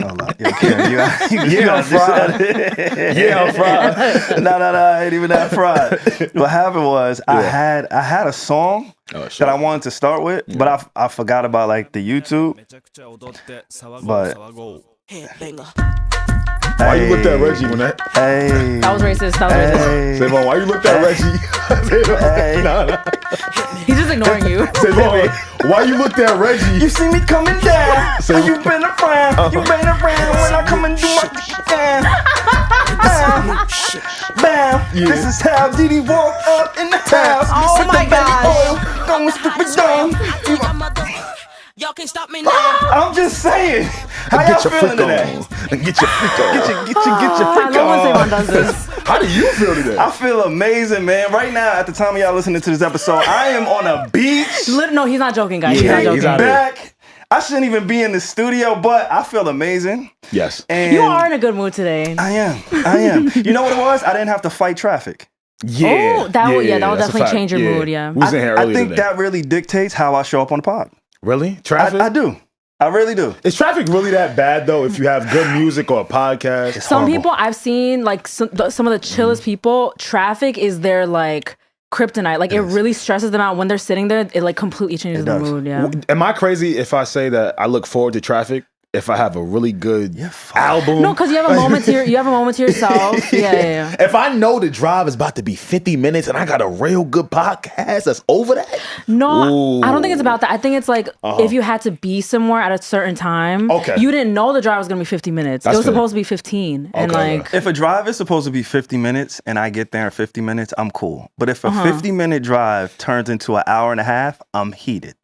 Hold on. Yo, Karen, I'm fried. Yeah, I'm fried. No, I ain't even that fried. What happened was I had a song that I wanted to start with, but I forgot about like the YouTube. But why you looked at Regi when that? Hey, that was racist. SaVon, why you looked at Regi? Nah. He's just ignoring you. SaVon, why you looked at Regi? You see me coming down, so you been around. You been around when I come and do my bam, bam. Yeah. This is how Diddy walk up in the house. Oh my gosh. Going stupid dumb. Y'all can't stop me now. I'm just saying. How y'all feeling today? Get your freak on. Get your freak I love when SaVon does this. How do you feel today? I feel amazing, man. Right now, at the time of y'all listening to this episode, I am on a beach. No, he's not joking, guys. Yeah, he's not he's joking. out Back. I shouldn't even be in the studio, but I feel amazing. Yes. And You are in a good mood today. I am. You know what it was? I didn't have to fight traffic. Oh, that would that's a definitely fact. change your mood, yeah. We was in here earlier I think today. that really dictates how I show up on the pod. Really? Traffic? I do. I really do. Is traffic really that bad though? If you have good music or a podcast, Some people I've seen, like some of the chillest people, traffic is their like kryptonite. Like it really stresses them out when they're sitting there. It like completely changes their mood. Yeah. Am I crazy if I say that I look forward to traffic if I have a really good album? No, because you have a moment to yourself. Yeah. If I know the drive is about to be 50 minutes and I got a real good podcast that's over that. No, Ooh. I don't think it's about that. I think it's like if you had to be somewhere at a certain time, Okay. you didn't know the drive was gonna be 50 minutes. That's it was fair. supposed to be 15. And Okay. like If a drive is supposed to be 50 minutes and I get there in 50 minutes, I'm cool. But if a 50-minute drive turns into an hour and a half, I'm heated.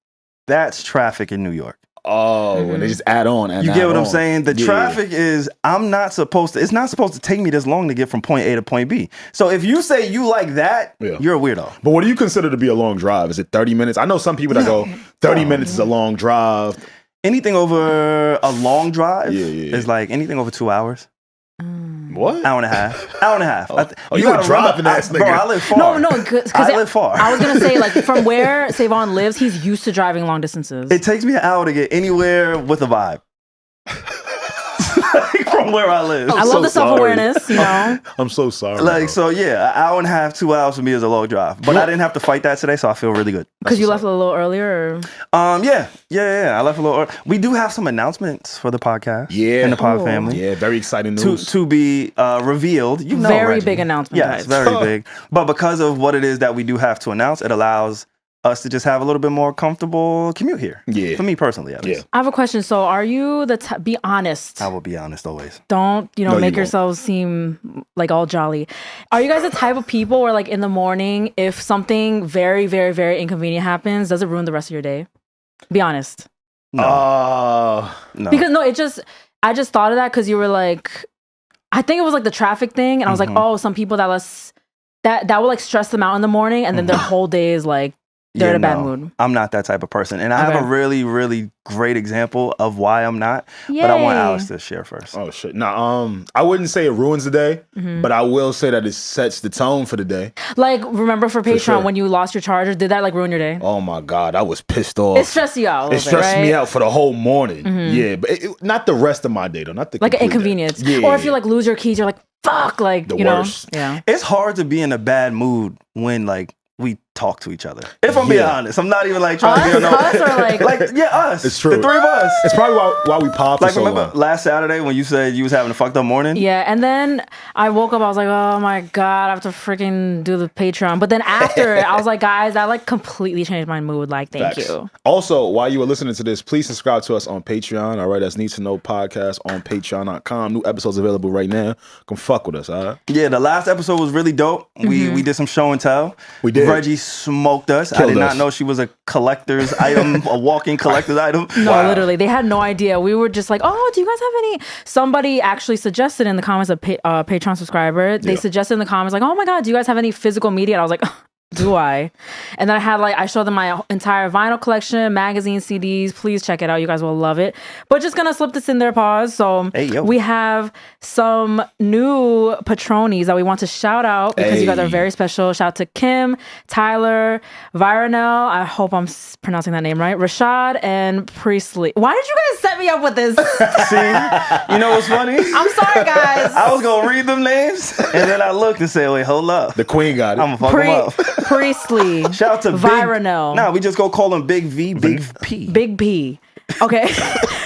That's traffic in New York. Oh, and they just add on. You get what I'm saying? The traffic is, it's not supposed to take me this long to get from point A to point B. So if you say you like that, you're a weirdo. But what do you consider to be a long drive? Is it 30 minutes? I know some people that go 30 minutes is a long drive. Anything over a long drive Yeah. is like anything over 2 hours. What? Hour and a half. You a driving ass nigga. Bro, I live far. no, because I live far. I was gonna say like from where SaVon lives, he's used to driving long distances. It takes me an hour to get anywhere with a vibe. From where I live. I love the self-awareness, you know. I'm so sorry. Like, so yeah, an hour and a half, 2 hours for me is a long drive. But I didn't have to fight that today, so I feel really good. Because you left a little earlier. Or? Yeah. I left a little early. We do have some announcements for the podcast. Yeah. And the pod family. Yeah, very exciting news. To be revealed. You know, very Regi. big announcement. Yes, very big. But because of what it is that we do have to announce, it allows us to just have a little bit more comfortable commute here. Yeah. For me personally, at least. I have a question. So are you be honest. I will be honest always. Don't, No, make you yourselves seem like all jolly. Are you guys the type of people where like in the morning, if something very, very, very inconvenient happens, does it ruin the rest of your day? Be honest. No. Because I just thought of that because you were like, I think it was like the traffic thing. And I was like, oh, some people that will like stress them out in the morning and then their whole day is like, they're in a bad mood. I'm not that type of person. And I have a really, really great example of why I'm not. Yay. But I want Alex to share first. Oh shit. Nah, I wouldn't say it ruins the day, but I will say that it sets the tone for the day. Like, remember for Patreon sure. when you lost your charger, did that like ruin your day? Oh my God, I was pissed off. It stressed you out a little It stressed bit, me right? out for the whole morning. Yeah, but not the rest of my day though. Not the Like an complete day. inconvenience. Yeah. Or if you like lose your keys, you're like, fuck, like, The you worst. know? Yeah. It's hard to be in a bad mood when like we talk to each other. If I'm being honest, I'm not even like trying to be Us or like, us. It's true. The three of us. It's probably why we popped for Like so remember long. last Saturday when you said you was having a fucked up morning? yeah. And then I woke up, I was like, oh my God, I have to freaking do the Patreon. But then after, I was like, guys, that like completely changed my mood. Like, thank Facts. you. Also, while you were listening to this, please subscribe to us on Patreon. All right, that's Need to Know Podcast on Patreon.com. New episodes available right now. Come fuck with us, all right? Yeah, the last episode was really dope. We did some show and tell. We did. Regi smoked us. I Killed did not us. know she was a collector's item, a walking collector's item. No, literally, they had no idea. We were just like, oh, do you guys have any? Somebody actually suggested in the comments, a Patreon subscriber, they suggested in the comments, like, oh my God, do you guys have any physical media? And I was like, do I? And then I showed them my entire vinyl collection, magazine, CDs. Please check it out. You guys will love it. But just gonna slip this in there, pause. So we have some new patronies that we want to shout out because you guys are very special. Shout out to Kim, Tyler, Vironel. I hope I'm pronouncing that name right. Rashad and Priestley. Why did you guys set me up with this? See, you know what's funny? I'm sorry, guys. I was gonna read them names, and then I looked and said, "Wait, hold up." The queen got it. I'm gonna fuck them up. Priestley. Shout out to Vironel. Nah, we just go call him Big V, Big P. Big P. Okay.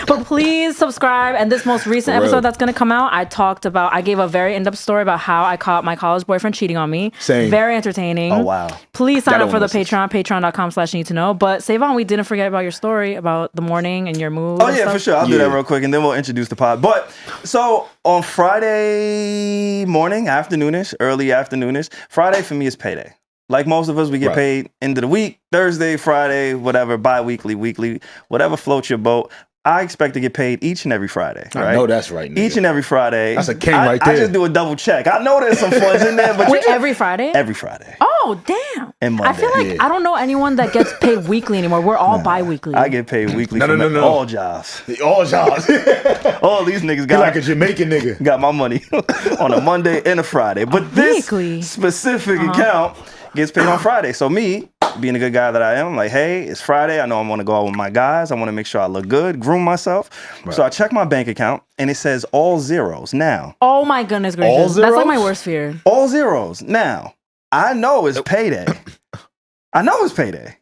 But please subscribe. And this most recent episode that's going to come out, I gave a very in-depth story about how I caught my college boyfriend cheating on me. Same. Very entertaining. Oh, wow. Please sign up for the Patreon, patreon.com/need to know. But SaVon, we didn't forget about your story about the morning and your mood. Oh, yeah, for sure. I'll do that real quick, and then we'll introduce the pod. But, so, on Friday morning, early afternoonish, Friday for me is payday. Like most of us, we get paid end of the week, Thursday, Friday, whatever, bi-weekly, weekly, whatever floats your boat. I expect to get paid each and every Friday. Right? I know that's right, nigga. Each and every Friday. That's a king right there. I just do a double check. I know there's some funds in there, but wait, every Friday? Every Friday. Oh, damn. And Monday. I feel like I don't know anyone that gets paid weekly anymore. We're all bi-weekly. I get paid weekly from all jobs. All jobs. All these niggas got like a Jamaican nigga. Got my money on a Monday and a Friday. But this specific account gets paid on Friday. So me, being a good guy that I am, I'm like, hey, it's Friday. I know I want to go out with my guys. I want to make sure I look good, groom myself. Right. So I check my bank account and it says all zeros now. Oh my goodness gracious. All zeros? That's like my worst fear. All zeros. Now, I know it's payday. I know it's payday.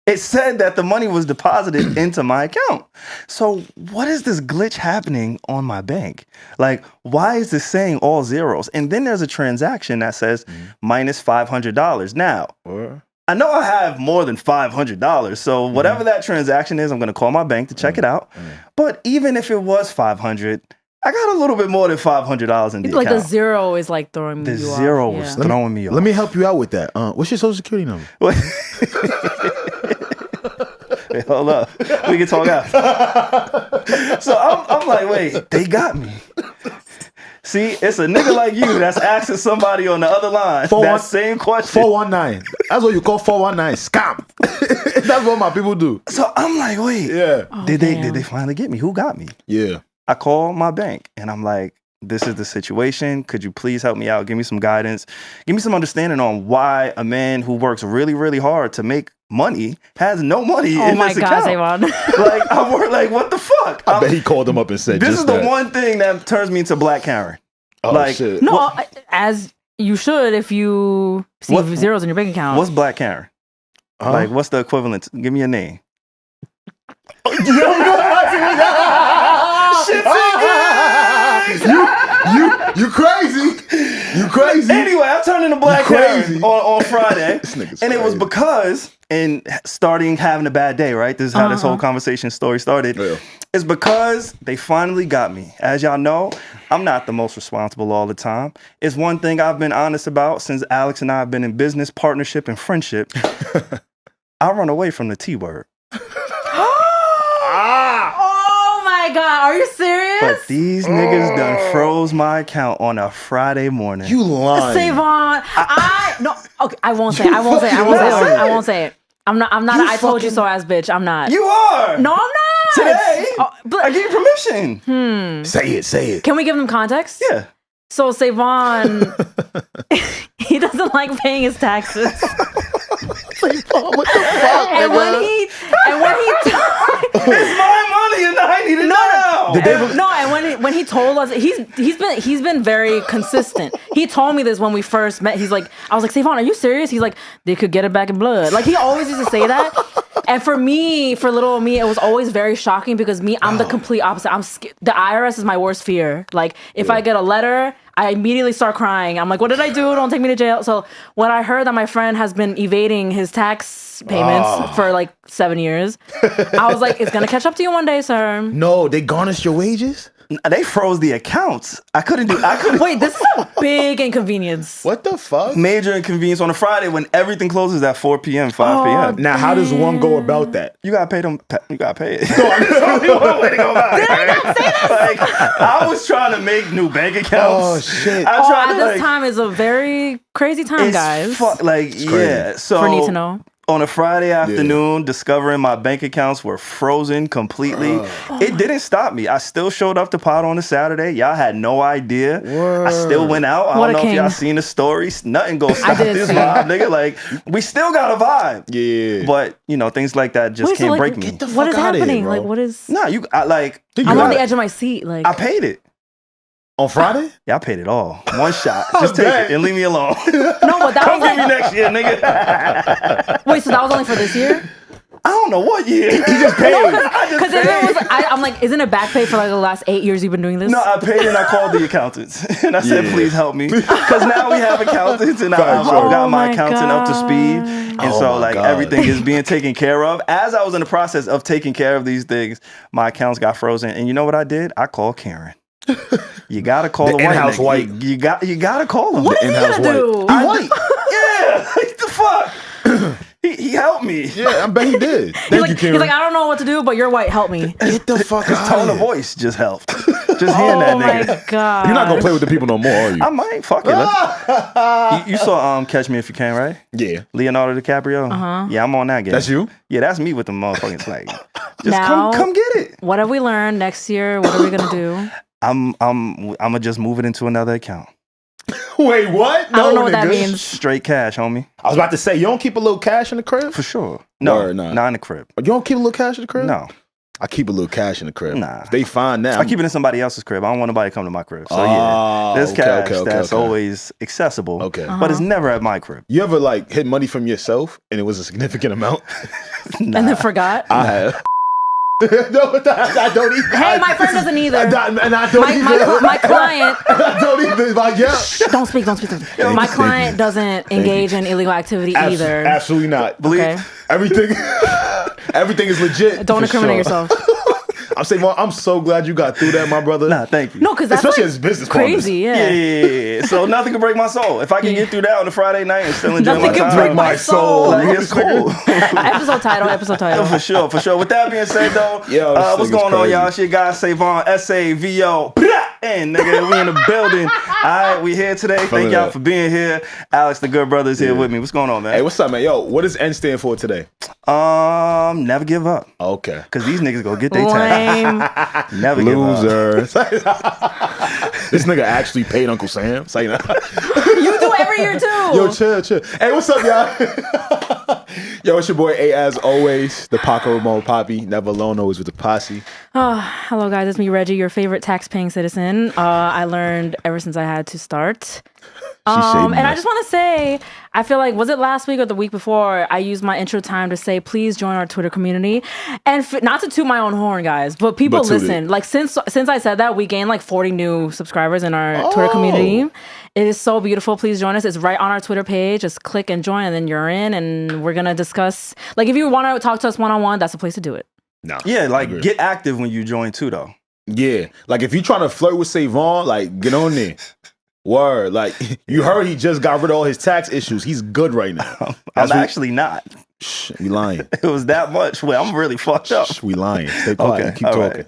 It said that the money was deposited into my account. So what is this glitch happening on my bank? Like, why is this saying all zeros? And then there's a transaction that says minus $500. Now, I know I have more than $500. So whatever that transaction is, I'm going to call my bank to check it out. But even if it was $500, I got a little bit more than $500 in the account. The zero is like throwing me off. The zero was throwing me off. Let me help you out with that. What's your social security number? Hey, hold up. We can talk after. So I'm like, wait, they got me. See, it's a nigga like you that's asking somebody on the other line that same question. 419. That's what you call 419. Scam. That's what my people do. So I'm like, wait. Yeah. Did they finally get me? Who got me? Yeah. I call my bank and I'm like, this is the situation. Could you please help me out? Give me some guidance. Give me some understanding on why a man who works really, really hard to make money has no money in this account. Oh my God, SaVon. Like, what the fuck? I bet he called him up and said, this is the one thing that turns me into Black Karen. Oh, shit. No, as you should if you see zeros in your bank account. What's Black Karen? Like, what's the equivalent? Give me a name. You crazy. You crazy. Anyway, I turned into Black Karen on Friday. And it was because, and starting having a bad day, right? This is how this whole conversation story started. Yeah. It's because they finally got me. As y'all know, I'm not the most responsible all the time. It's one thing I've been honest about since Alex and I have been in business, partnership, and friendship. I run away from the T word. Oh my God, are you serious? But these niggas done froze my account on a Friday morning. You lying. SaVon, I won't say it. I'm not I told you so ass bitch. I'm not. You are. No, I'm not. Today, I gave you permission. Say it. Can we give them context? Yeah. So SaVon, he doesn't like paying his taxes. SaVon, what the fuck? And when he it's my money and I need it now. And when he told us, he's been very consistent. He told me this when we first met. He's like, I was like, SaVon, are you serious? He's like, they could get it back in blood. Like, he always used to say that. And for me, for little me, it was always very shocking because I'm the complete opposite. I'm scared. The IRS is my worst fear. Like, if I get a letter, I immediately start crying. I'm like, what did I do? Don't take me to jail. So when I heard that my friend has been evading his tax payments for like 7 years, I was like, it's going to catch up to you one day, sir. No, they garnished your wages? They froze the accounts. I couldn't. Wait, this is a big inconvenience. What the fuck? Major inconvenience on a Friday when everything closes at 4 p.m., 5 p.m. Now, how does one go about that? You gotta pay them. You gotta pay it. One way to go about it. Did I not say this? Like, I was trying to make new bank accounts. Oh shit! I tried to, This time is a very crazy time, guys. Yeah. So For need to know. On a Friday afternoon, discovering my bank accounts were frozen completely. It didn't stop me. I still showed up to Pod on a Saturday. Y'all had no idea. I still went out. I don't know if y'all seen the stories. Nothing gonna stop this vibe, nigga. Like, we still got a vibe. Yeah. But, things like that just can't break me. What is happening? Here, like, what is... No, I'm on the edge of my seat. Like, I paid it. On Friday? Yeah, I paid it all. One shot. Just take it and leave me alone. No, but that Come was get me next year, nigga. Wait, so that was only for this year? I don't know what year. He just paid. Because if it was, I'm like, isn't it back pay for like the last 8 years you've been doing this? No, I paid and I called the accountants. And I said, please help me. Because now we have accountants and I've got my accountant up to speed. And so everything is being taken care of. As I was in the process of taking care of these things, my accounts got frozen. And you know what I did? I called Karen. You gotta call the in-house white. You gotta call him. What is he gonna do? He white. Yeah. What the fuck? He helped me. Yeah, I bet he did. Thank you, Karen. He's like, I don't know what to do, but you're white. Help me. Get the fuck His out. tone of voice just helped. Just hearing that nigga. Oh my god. You're not gonna play with the people no more, are you? I might. Fuck it. You saw Catch Me If You Can, right? Yeah. Leonardo DiCaprio. Yeah, I'm on that game. That's you? Yeah, that's me with the motherfucking like. Just Now, come get it. What have we learned next year? What are we gonna do? I'm gonna just move it into another account. Wait, what? I don't know what that means. Straight cash, homie. I was about to say, you don't keep a little cash in the crib? For sure. No, Word, nah. not in the crib. You don't keep a little cash in the crib? No. I keep a little cash in the crib. Nah. If they find that. I keep it in somebody else's crib. I don't want nobody to come to my crib. So yeah, there's cash that's always accessible. Okay. But it's never at my crib. You ever like hid money from yourself and it was a significant amount? And then forgot? I have. No, I don't even. Hey, my friend doesn't either. And I don't even. My client. I don't even. Like, yeah. Don't speak. My client doesn't engage in illegal activity either. Absolutely not. Believe everything is legit. Don't incriminate yourself. I'm saying, well, I'm so glad you got through that, my brother. Nah, thank you. No, because that's especially like as business crazy. partners. Yeah. So nothing can break my soul. If I can get through that on a Friday night and still enjoy my Nothing time, can break my soul. Like, it's cool. Episode title. For sure. With that being said, though, Yo, what's going on, y'all? It's your guy, SaVon, SaVo. And nigga, we in the building. All right, we here today. Thank y'all for being here. Alex, the good brother, is here with me. What's going on, man? Hey, what's up, man? Yo, what does N stand for today? Never give up. Okay. Because these niggas go get their time. Never Loser. This nigga actually paid Uncle Sam. Say that. You do every year too. Yo, chill. Hey, what's up, y'all? Yo, it's your boy A, as always. The Paco Ramon Poppy. Never alone, always with the posse. Hello, guys. It's me, Regi, your favorite tax-paying citizen. I learned ever since I had to start. And I just want to say, I feel like, was it last week or the week before, I used my intro time to say, please join our Twitter community. And not to toot my own horn, guys, but people listen. Like, since I said that, we gained like 40 new subscribers in our Twitter community. It is so beautiful. Please join us. It's right on our Twitter page. Just click and join, and then you're in, and we're going to discuss. Like, if you want to talk to us one-on-one, that's the place to do it. No. Yeah, like, get active when you join too, though. Yeah. Like, if you're trying to flirt with SaVon, like, get on there. Word. Like, you heard he just got rid of all his tax issues. He's good right now. I'm actually not. Shh, we lying. It was that much. Well, I'm really fucked up. Shh, we lying. Stay quiet. Okay. Keep talking.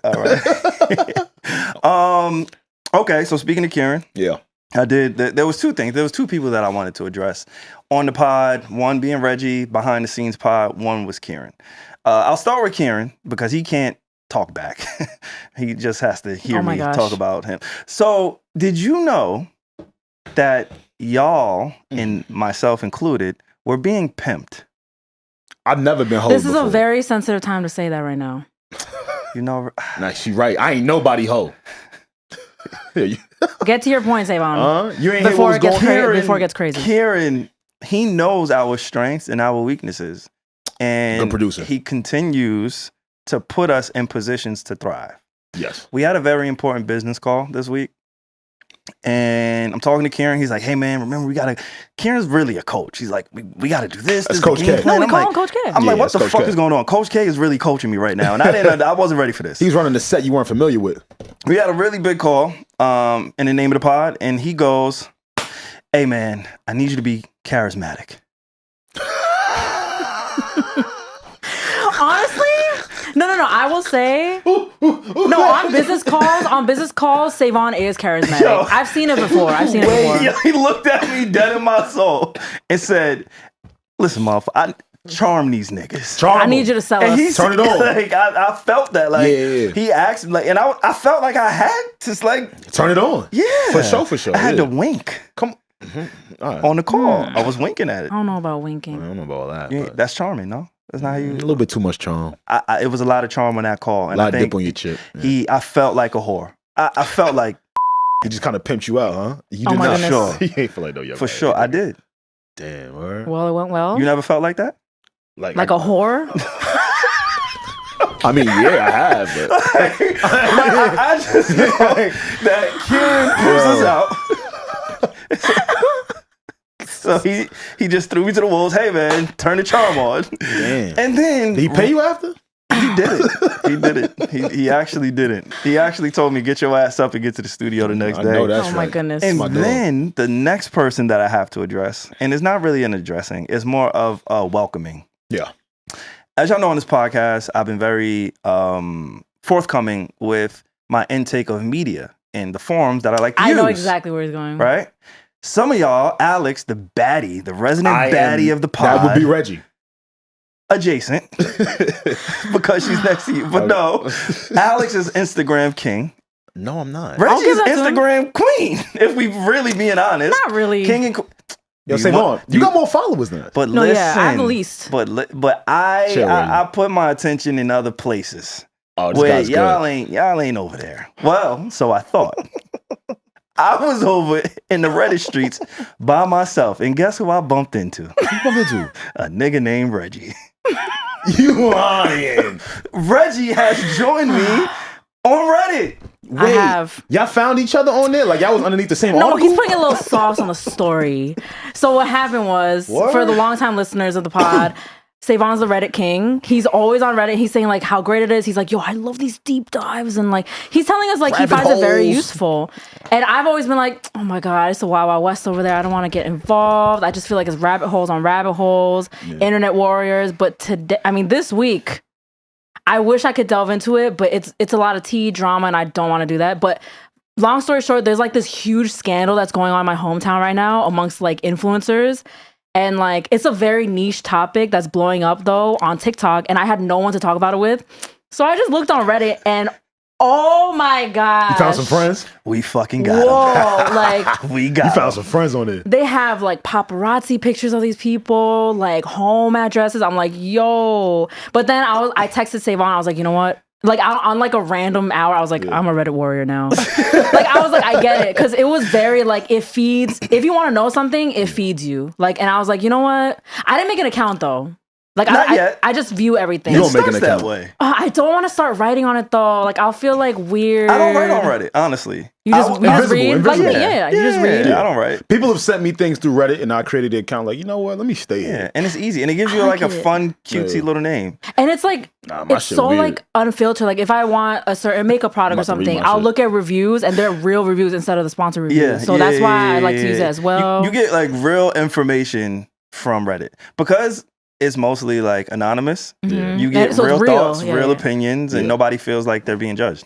All right. Okay, so speaking of Karen. Yeah. There was two things. There was two people that I wanted to address on the pod. One being Regi, behind the scenes pod. One was Karen. I'll start with Karen because he can't talk back. He just has to hear me talk about him. So did you know that y'all, and myself included, were being pimped? I've never been hoed This is before. a very sensitive time to say that right now. You know, nah, she right. I ain't nobody hoe. Get to your point, SaVon. You ain't before it gets Karen, before it gets crazy. Karen, he knows our strengths and our weaknesses, and good producer. He continues to put us in positions to thrive. Yes. We had a very important business call this week. And I'm talking to Karen. He's like, hey, man, remember, Karen's really a coach. He's like, we got to do this. That's this Coach K. No, we call him Coach K. I'm like, what the fuck is going on? Coach K is really coaching me right now. And I wasn't ready for this. He's running the set you weren't familiar with. We had a really big call in the name of the pod, and he goes, "Hey man, I need you to be charismatic." Honestly, no. I will say, no. On business calls, SaVon is charismatic. Yo. I've seen it before. Yo, he looked at me dead in my soul and said, "Listen, motherfucker, I charm these niggas. I need you to sell And us. Turn it on. Like I felt that. Like he asked me, like, and I felt like I had to like Turn it on. Yeah, For sure. I had to wink. Come on. On the call. I was winking at it. I don't know about winking. I don't know about all that. Yeah, but that's charming, no? That's not how you. a little bit too much charm. It was a lot of charm on that call, and A lot I of think dip on your chip. Yeah. I felt like a whore. I felt like He just kind of pimped you out, huh? You Oh did my not. goodness. Sure. You ain't feel like no young for man. sure I did. Damn, word. Well, it went well. You never felt like that? Like a whore. I mean, yeah, I have, but I just know that Kieran pimps us out. So he just threw me to the wolves. Hey man, turn the charm on. damn. And then Did he pay you after? He did it. He did it. He actually didn't. He actually told me, get your ass up and get to the studio the next I day. know that's Oh my right. goodness. And my dog. then the next person that I have to address, and it's not really an addressing, it's more of a welcoming. Yeah. As y'all know on this podcast, I've been very forthcoming with my intake of media in the forums that I like to use. I know exactly where he's going. Right? Some of y'all, Alex, the baddie, the resident baddie of the pod. That would be Regi. Adjacent. Because she's next to you. But no, Alex is Instagram king. No, I'm not. Reggie's give that to him. Instagram queen, if we really being honest. Not really. King and Yo, You SaVon, want- you got more followers than that. But No, listen, yeah, I have the least. But Chill, I put my attention in other places Oh, this where guy's y'all ain't over there. Well, so I thought. I was over in the Reddit streets by myself, and guess who I bumped into? good. A nigga named Regi. You lying. Regi has joined me on Reddit. I have. Y'all found each other on there? Like y'all was underneath the same No, article? he's putting a little sauce on the story. So what happened was, What? for the longtime listeners of the pod, SaVon's the Reddit king. He's always on Reddit. He's saying like how great it is. He's like, yo, I love these deep dives. And like, he's telling us like he Rabbit finds it very holes. useful. And I've always been like, oh my God, it's the Wild Wild West over there. I don't want to get involved. I just feel like it's rabbit holes on rabbit holes, internet warriors. But today, I mean, this week, I wish I could delve into it, but it's a lot of tea, drama, and I don't want to do that. But long story short, there's like this huge scandal that's going on in my hometown right now amongst like influencers. And like, it's a very niche topic that's blowing up though on TikTok, and I had no one to talk about it with. So I just looked on Reddit and oh my God. You found some friends? We fucking got Whoa, like him. We got You him. found some friends on there. they have like paparazzi pictures of these people, like home addresses. I'm like, yo. But then I texted SaVon. I was like, you know what? Like on like a random hour, I was like, I'm a Reddit warrior now. Like I was like, I get it, because it was very like it feeds. If you want to know something, it feeds you. Like, and I was like, you know what? I didn't make an account though. Like Not yet. I just view everything. You It don't make an starts that account. way. I don't want to start writing on it though. Like I'll feel like weird. I don't write on Reddit, honestly. You just, you just read. Invisible. Like, yeah, you just read. I don't write. People have sent me things through Reddit, and I created the account. Like, you know what? Let me stay Yeah, here. and it's easy, and it gives you I like a like it. fun, cutesy Yeah. little name. And it's like Nah, my it's shit so weird. like unfiltered. Like if I want a certain makeup product I'm or about to read something, my I'll shit. look at reviews, and they're real reviews instead of the sponsor reviews. Yeah, So that's why I like to use it as well. You get like real information from Reddit because it's mostly like anonymous. Mhm. You And get so it's real thoughts, yeah, real yeah. opinions, and Yeah. nobody feels like they're being judged.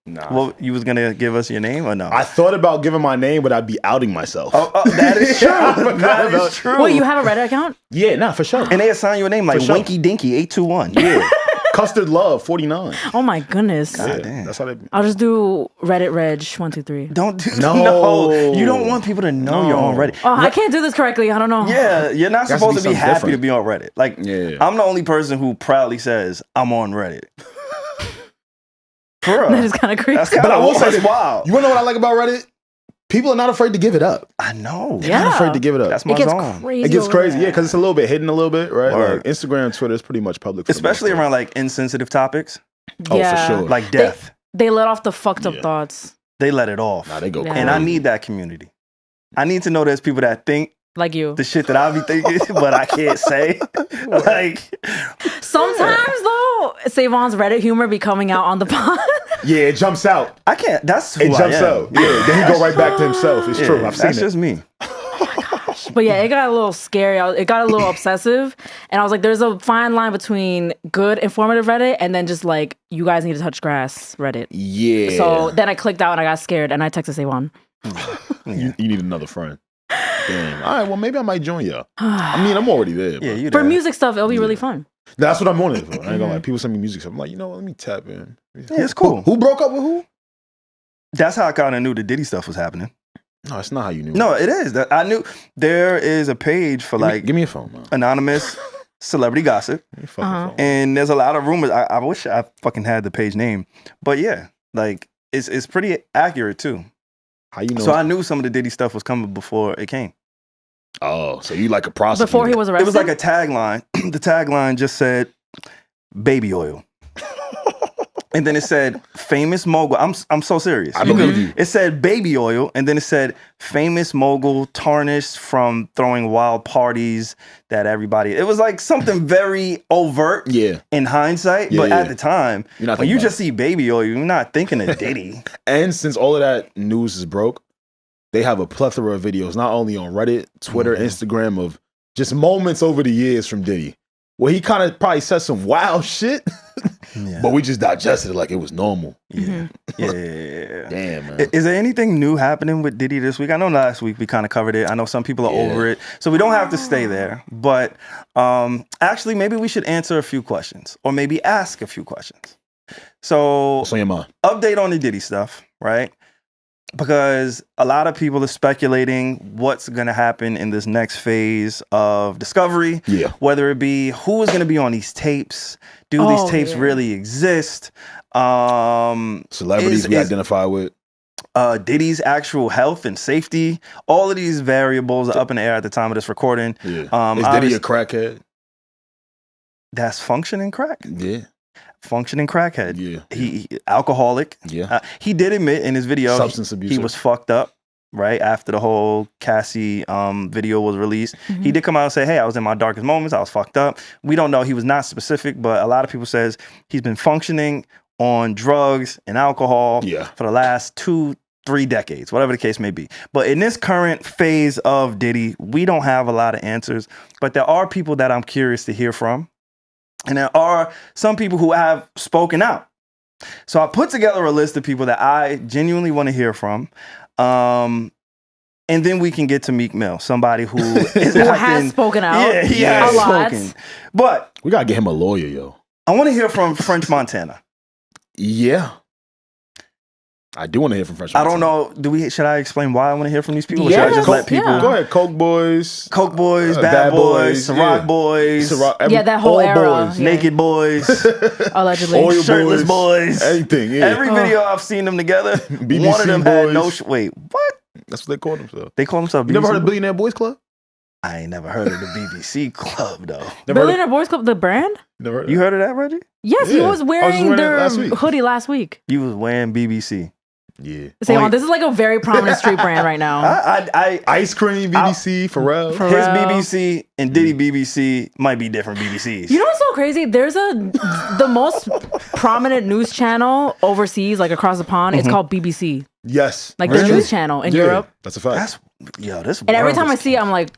Nah. Well, you was gonna give us your name or no? I thought about giving my name, but I'd be outing myself. Oh, that is true. I forgot That about- is true. Wait, you have a Reddit account? Yeah, nah, for sure. And they assign you a name like For sure. Winky Dinky 821. Yeah. Custard Love 49. Oh my goodness. God Yeah, damn. that's how they. I'll just do Reddit Reg 123. Don't do No. no. You don't want people to know you're on Reddit. Oh, I can't do this correctly. I don't know. Yeah, you're not Has to supposed be to be something happy different. to be on Reddit. Like, Yeah. I'm the only person who proudly says I'm on Reddit. For real. That is kind of creepy. That's kind But I will of say this. wild. You wanna know what I like about Reddit? People are not afraid to give it up. I know. They're not Yeah. afraid to give it up. That's my It gets zone. crazy. It gets over crazy, there. yeah, because it's a little bit hidden a little bit, right? Word. Like Instagram, Twitter is pretty much public. For the Especially most part. around like insensitive topics, Oh, Yeah. for sure. like death. They let off the fucked up Yeah. thoughts. They let it off. Nah, they go Yeah. crazy. And I need that community. I need to know there's people that think Like you. the shit that I be thinking, but I can't say. Like, Sometimes though, SaVon's Reddit humor be coming out on the pod. Yeah, it jumps out. I can't. That's who It jumps I am. out. Yeah, then he go right back to himself. It's true. I've seen That's it. just me. But yeah, it got a little scary. It got a little obsessive. And I was like, there's a fine line between good, informative Reddit and then just like, you guys need to touch grass Reddit. Yeah. So then I clicked out and I got scared and I texted SaVon. You need another friend. Damn. All right, well, maybe I might join y'all. I mean, I'm already there. Yeah, you For there. music stuff, it'll be really fun. That's what I'm on it for. I ain't gonna lie. People send me music stuff. I'm like, you know what? Let me tap in. Yeah, it's cool. Who broke up with who? That's how I kind of knew the Diddy stuff was happening. No, it's not how you knew. No, it is. I knew there is a page for Give me a phone, man. anonymous celebrity gossip. Give me a fucking phone. And there's a lot of rumors. I wish I fucking had the page name. But yeah, like it's pretty accurate too. How you know? So I knew some of the Diddy stuff was coming before it came. Oh, so you like a prostitute. Before he was arrested? It was like a tagline. The tagline just said baby oil. And then it said famous mogul. I'm so serious. I believe you. It said baby oil, and then it said famous mogul tarnished from throwing wild parties that everybody. It was like something very overt. Yeah. In hindsight, Yeah, but yeah. at the time, You're not when thinking you about just see baby oil, you're not thinking of Diddy. And since all of that news is broke, they have a plethora of videos, not only on Reddit, Twitter, Instagram, of just moments over the years from Diddy, where he kind of probably said some wild shit, but we just digested it like it was normal. Yeah. Yeah. Damn, man. Is there anything new happening with Diddy this week? I know last week we kind of covered it. I know some people are over it, so we don't have to stay there. But actually, maybe we should answer a few questions, or maybe ask a few questions. So, What's on your mind? update on the Diddy stuff, right? Because a lot of people are speculating what's going to happen in this next phase of discovery. Yeah. Whether it be who is going to be on these tapes. Do these tapes really exist? Celebrities we identify with. Diddy's actual health and safety. All of these variables are up in the air at the time of this recording. Yeah. Is Diddy a crackhead? That's functioning crack. Yeah. Functioning crackhead. Yeah. He alcoholic. Yeah. He did admit in his video Substance abuse. he was fucked up, right? After the whole Cassie video was released. He did come out and say, hey, I was in my darkest moments. I was fucked up. We don't know. He was not specific, but a lot of people says he's been functioning on drugs and alcohol for the last 2-3 decades, whatever the case may be. But in this current phase of Diddy, we don't have a lot of answers, but there are people that I'm curious to hear from. And there are some people who have spoken out. So I put together a list of people that I genuinely want to hear from. And then we can get to Meek Mill, somebody who is has spoken out. Yeah, he has a lot. spoken. But we gotta get him a lawyer, yo. I want to hear from French Montana. Yeah. I do want to hear from French I Montana. don't know. Should I explain why I want to hear from these people? Or Yes, should I just let people? yeah. Go ahead, Coke Boys, Coke Boys, Bad Boys, Ciroc Boys, that whole all era. boys. Yeah. Naked Boys, Allegedly. Oil Shirtless Boys. Anything, yeah. Every video I've seen them together, BBC one of them had no. Boys. Wait, what? That's what they call themselves. They call themselves. You never BBC heard of Boys? Billionaire Boys Club? I ain't never heard of the BBC Club though. Never heard Billionaire Boys Club, the brand? Never heard of You heard of that, Reggie? Yes, he Yeah. was I was wearing just wearing their it last week. hoodie last week. You was wearing BBC. Yeah. SaVon, this is like a very prominent street brand right now. I Ice Cream, BBC, Pharrell. For his real. BBC and Diddy BBC might be different BBCs. You know what's so crazy? There's the most prominent news channel overseas, like across the pond. It's called BBC, Yes. like That's the true. news channel in Yeah, Europe. That's a fact. This. And every world time I is- see it, I'm like,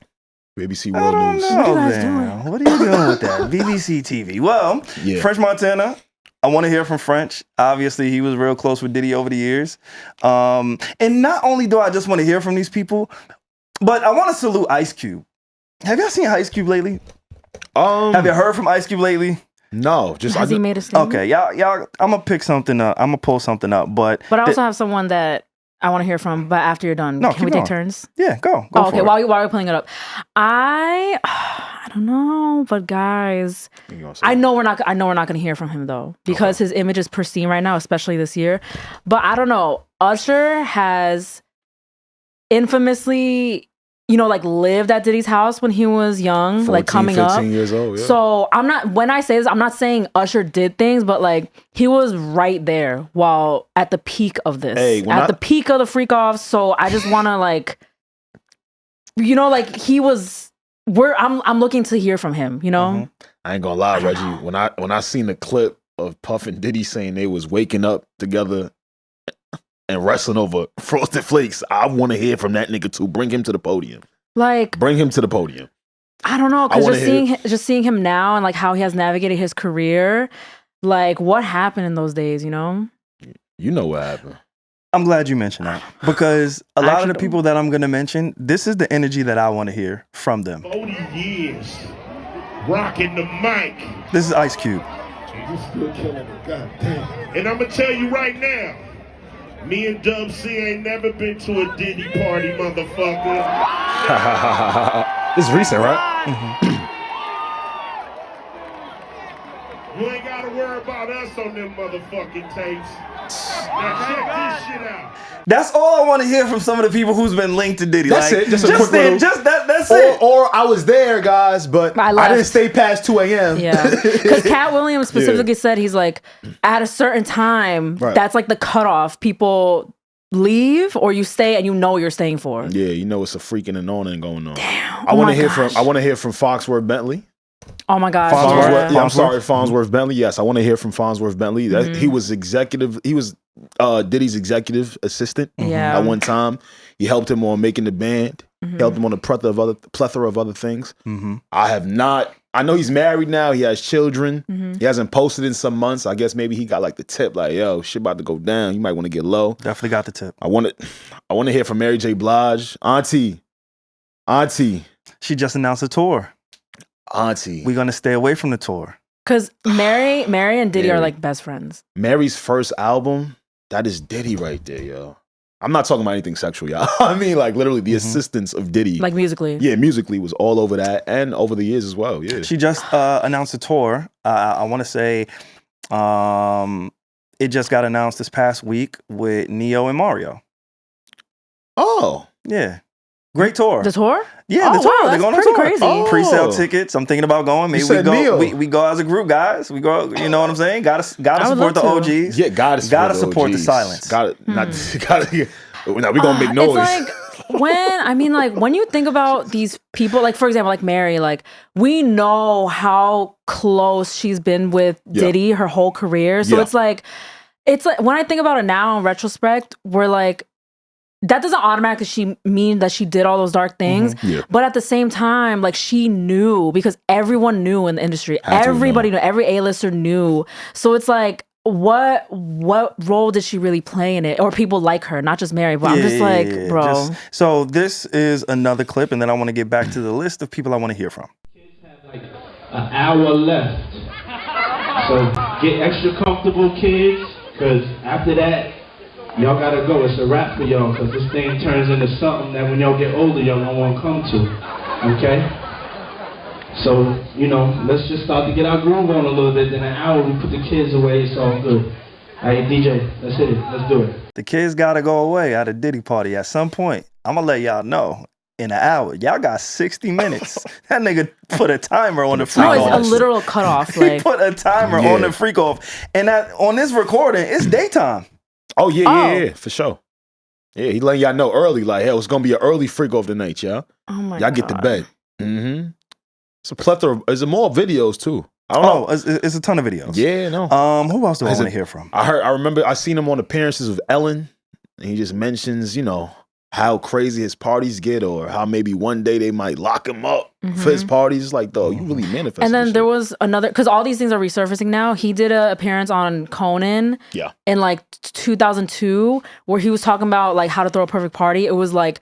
BBC I World don't News. know, What are you guys man. What are you doing with that? BBC TV. Well, Yeah. French Montana. I want to hear from French. Obviously, he was real close with Diddy over the years. And not only do I just want to hear from these people, but I want to salute Ice Cube. Have y'all seen Ice Cube lately? Have you heard from Ice Cube lately? No, just has he made a statement? Okay, y'all. I'm gonna pick something up. I'm gonna pull something up, but But I also have someone that I want to hear from. But after you're done, No, can we keep take going. turns? yeah, go. Oh, for okay. it. While we're pulling it up, I don't know, but guys, I know we're not going to hear from him though, because his image is pristine right now, especially this year. But I don't know. Usher has infamously, like lived at Diddy's house when he was young, 14, like coming 15 up. years old, yeah. So when I say this, I'm not saying Usher did things, but like he was right there while at the peak of this, Hey, the peak of the freak offs. So I just want to like he was. I'm looking to hear from him. I ain't gonna lie, Reggie. When I seen the clip of Puff and Diddy saying they was waking up together and wrestling over Frosted Flakes. I want to hear from that nigga too. Bring him to the podium. Like, bring him to the podium. I don't know, because just seeing him now and like how he has navigated his career, like what happened in those days, you know? You know what happened. I'm glad you mentioned that, because a lot of the people that I'm going to mention, this is the energy that I want to hear from them. 40 years rocking the mic. This is Ice Cube. You still killing it, goddamn. And I'm gonna tell you right now, me and Dub C ain't never been to a Diddy party, motherfucker. It's recent, right? You ain't gotta worry about us on them motherfucking tapes. Now check this shit out. That's all I want to hear from some of the people who's been linked to Diddy. That's like, it. Just a quick little. That's it. Or I was there, guys, but I didn't stay past 2 a.m. Yeah, because Cat Williams specifically said he's like, at a certain time, that's like the cutoff. People leave or you stay and you know you're staying for. Yeah, you know it's a freaking and on and going on. Damn. I want to hear from Foxworth Bentley. Oh my God. I'm sorry, Farnsworth Bentley. Yes, I want to hear from Farnsworth Bentley. He was Diddy's executive assistant at one time. He helped him on making the band. Helped him on a plethora of other things. I know he's married now. He has children. He hasn't posted in some months. I guess maybe he got like the tip, like, yo, shit about to go down. You might want to get low. Definitely got the tip. I want to hear from Mary J. Blige. Auntie. She just announced a tour. Auntie. We're going to stay away from the tour. Because Mary and Diddy are like best friends. Mary's first album, that is Diddy right there, yo. I'm not talking about anything sexual, y'all. I mean, like, literally the assistance of Diddy. Like musically. Yeah, musically was all over that and over the years as well, yeah. She just announced a tour. I want to say it just got announced this past week with Neo and Mario. Oh. Yeah. Great tour. The tour? Yeah, the tour. Wow, they're going on pretty tour. crazy. Oh. Pre-sale tickets. I'm thinking about going. Maybe we go as a group, guys. We go, you know what I'm saying? Gotta support the OGs. Yeah, gotta support the silence. Now we gonna make noise. It's like when you think about these people, like for example, like Mary, like we know how close she's been with Diddy her whole career. So it's like when I think about it now in retrospect, we're like, that doesn't automatically mean that she did all those dark things. But at the same time, like she knew, because everyone knew in the industry. Everybody knew. Every A-lister knew. So it's like, what role did she really play in it? Or people like her, not just Mary. But I'm just like, bro. So this is another clip, and then I want to get back to the list of people I want to hear from. Kids have like an hour left. So get extra comfortable, kids, because after that, y'all gotta go. It's a wrap for y'all, because this thing turns into something that when y'all get older, y'all don't want to come to. Okay? So, let's just start to get our groove on a little bit. Then an hour, we put the kids away. It's all good. All right, DJ, let's hit it. Let's do it. The kids gotta go away at a Diddy party at some point. I'm gonna let y'all know. In an hour, y'all got 60 minutes. That nigga put a timer on the freak off. No, it's a literal cutoff. Like. He put a timer on the freak off, and on this recording, it's daytime. Oh, yeah, for sure. Yeah, he letting y'all know early, like, hey, it's going to be an early freak off tonight, y'all. Oh, my God. Y'all get to bed. It's a plethora. Is there more videos, too? I don't know. It's a ton of videos. Yeah, no. Who else do I want to hear from? I remember I seen him on appearances of Ellen, and he just mentions, how crazy his parties get, or how maybe one day they might lock him up for his parties. It's like, though, you really manifest. And then there was another, because all these things are resurfacing now. He did an appearance on Conan in like 2002, where he was talking about like how to throw a perfect party. It was like,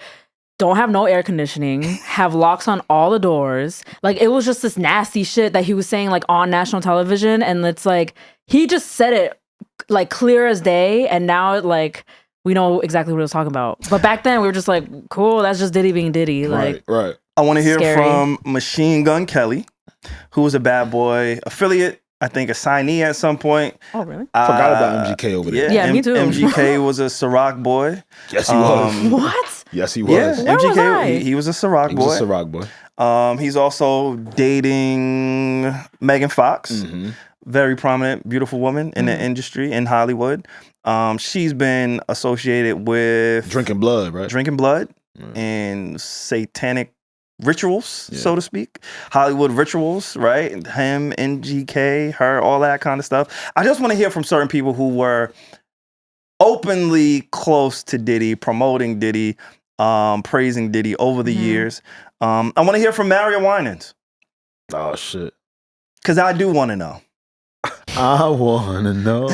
don't have no air conditioning, have locks on all the doors. Like, it was just this nasty shit that he was saying like on national television. And it's like, he just said it like clear as day. And now it like, we know exactly what he was talking about. But back then, we were just like, cool, that's just Diddy being Diddy. Like, right. I want to hear from Machine Gun Kelly, who was a Bad Boy affiliate, I think a signee at some point. Oh, really? Forgot about MGK over there. Yeah, me too. MGK was a Ciroc boy. Yes, he was. What? Yes, he was. Yeah, Where MGK, was I? He was a Ciroc boy. He was a Ciroc boy. He's also dating Megan Fox. Very prominent, beautiful woman in the industry in Hollywood. She's been associated with Drinking Blood, right? Drinking Blood and Satanic rituals, so to speak. Hollywood rituals, right? Him, NGK, her, all that kind of stuff. I just want to hear from certain people who were openly close to Diddy, promoting Diddy, praising Diddy over the years. I want to hear from Mario Winans. Oh, shit. Because I do want to know. I want to know.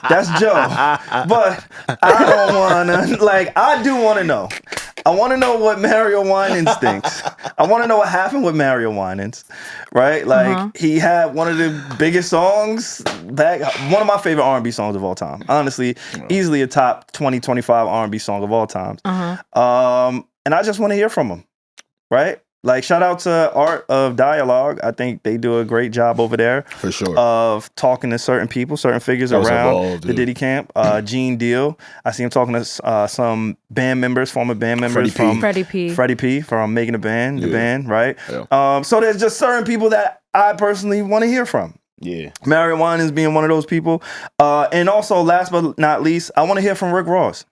That's Joe. But I don't want to, like, I do want to know. I want to know what Mario Winans thinks. I want to know what happened with Mario Winans, right? Like, he had one of the biggest songs back, one of my favorite R&B songs of all time. Honestly, easily a top 20, 25 R&B song of all time. And I just want to hear from him, right? Like, shout out to Art of Dialogue. I think they do a great job over there. For sure. Of talking to certain people, certain figures around the Diddy camp. Gene Deal. I see him talking to some band members, former band members from Freddie P from Making the Band, right? Yeah. So there's just certain people that I personally want to hear from. Yeah. Mario Winans being one of those people. And also, last but not least, I want to hear from Rick Ross.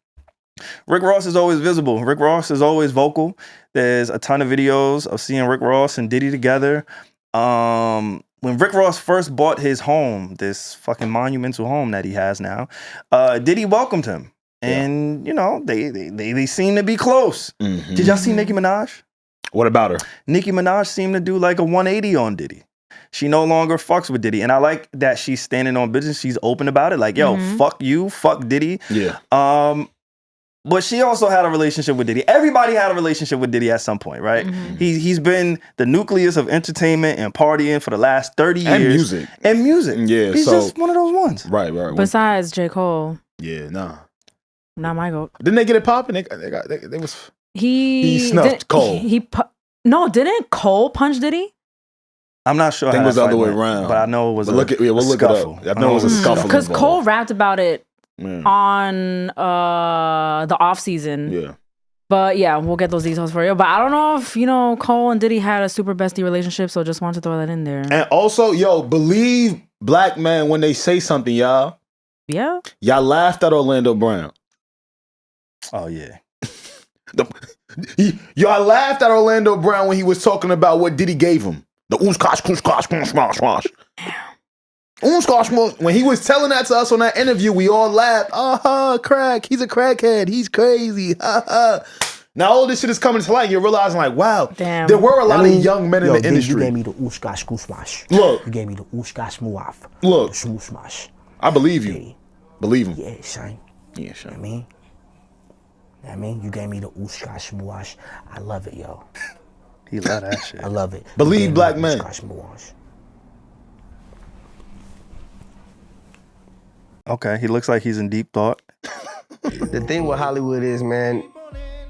Rick Ross is always visible. Rick Ross is always vocal. There's a ton of videos of seeing Rick Ross and Diddy together. When Rick Ross first bought his home, this fucking monumental home that he has now, Diddy welcomed him. And, you know, they seem to be close. Did y'all see Nicki Minaj? What about her? Nicki Minaj seemed to do like a 180 on Diddy. She no longer fucks with Diddy. And I like that she's standing on business. She's open about it. Like, yo, fuck you, fuck Diddy. Yeah. But she also had a relationship with Diddy. Everybody had a relationship with Diddy at some point, right? He's been the nucleus of entertainment and partying for the last 30 years. And music. Yeah. He's just one of those ones. Right. Besides J. Cole. Yeah, nah. Not my goat. Didn't they get it popping? He snuffed Cole. No, didn't Cole punch Diddy? I'm not sure. I think it was the other way around. But I know it was we'll look it up. I know it was a scuffle. Because Cole rapped about it on the off season. Yeah. But yeah, we'll get those details for you. But I don't know if, you know, Cole and Diddy had a super bestie relationship, so just wanted to throw that in there. And also, yo, believe black men when they say something, y'all. Yeah. Y'all laughed at Orlando Brown. Oh, yeah. Y'all laughed at Orlando Brown when he was talking about what Diddy gave him. The oosh-kosh. When he was telling that to us on that interview, we all laughed. Crack. He's a crackhead. He's crazy. Now all this shit is coming to light. You're realizing, like, wow, there were a lot of young men in the industry. You gave me the oosh-kosh kushmash. Look. You gave me the oosh-kosh muaf. Look. The shmooshmash. I believe you. Believe him. Yeah, Shine. Yeah, Shine. I mean, you gave me the oosh-kosh muash. I love it, yo. He love that shit. I love it. Believe black men. Okay, he looks like he's in deep thought. The thing with Hollywood is, man,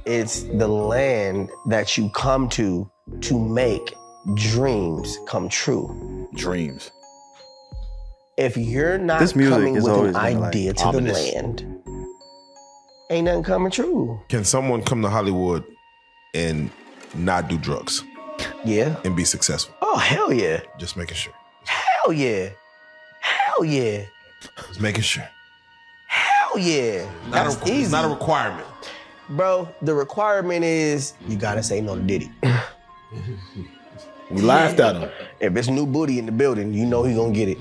it's the land that you come to make dreams come true. Dreams. If you're not this music coming is with always an idea like to ominous. the land, ain't nothing coming true. Can someone come to Hollywood and not do drugs? Yeah. And be successful? Oh, hell yeah. Just making sure. Hell yeah. Hell yeah. Just making sure. Hell yeah. That's easy. It's not a requirement. Bro, the requirement is you gotta say no to Diddy. We laughed at him. If it's new booty in the building, you know he gonna get it.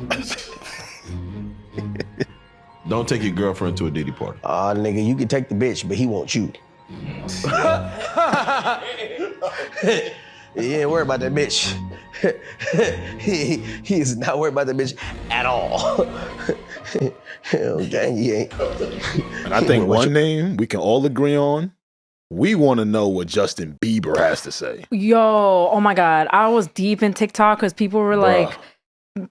Don't take your girlfriend to a Diddy party. Nigga, you can take the bitch, but he wants you. He ain't worried about that bitch. he is not worried about that bitch at all. Okay, he ain't. And I think one name we can all agree on. We want to know what Justin Bieber has to say. Yo, oh my God. I was deep in TikTok because people were like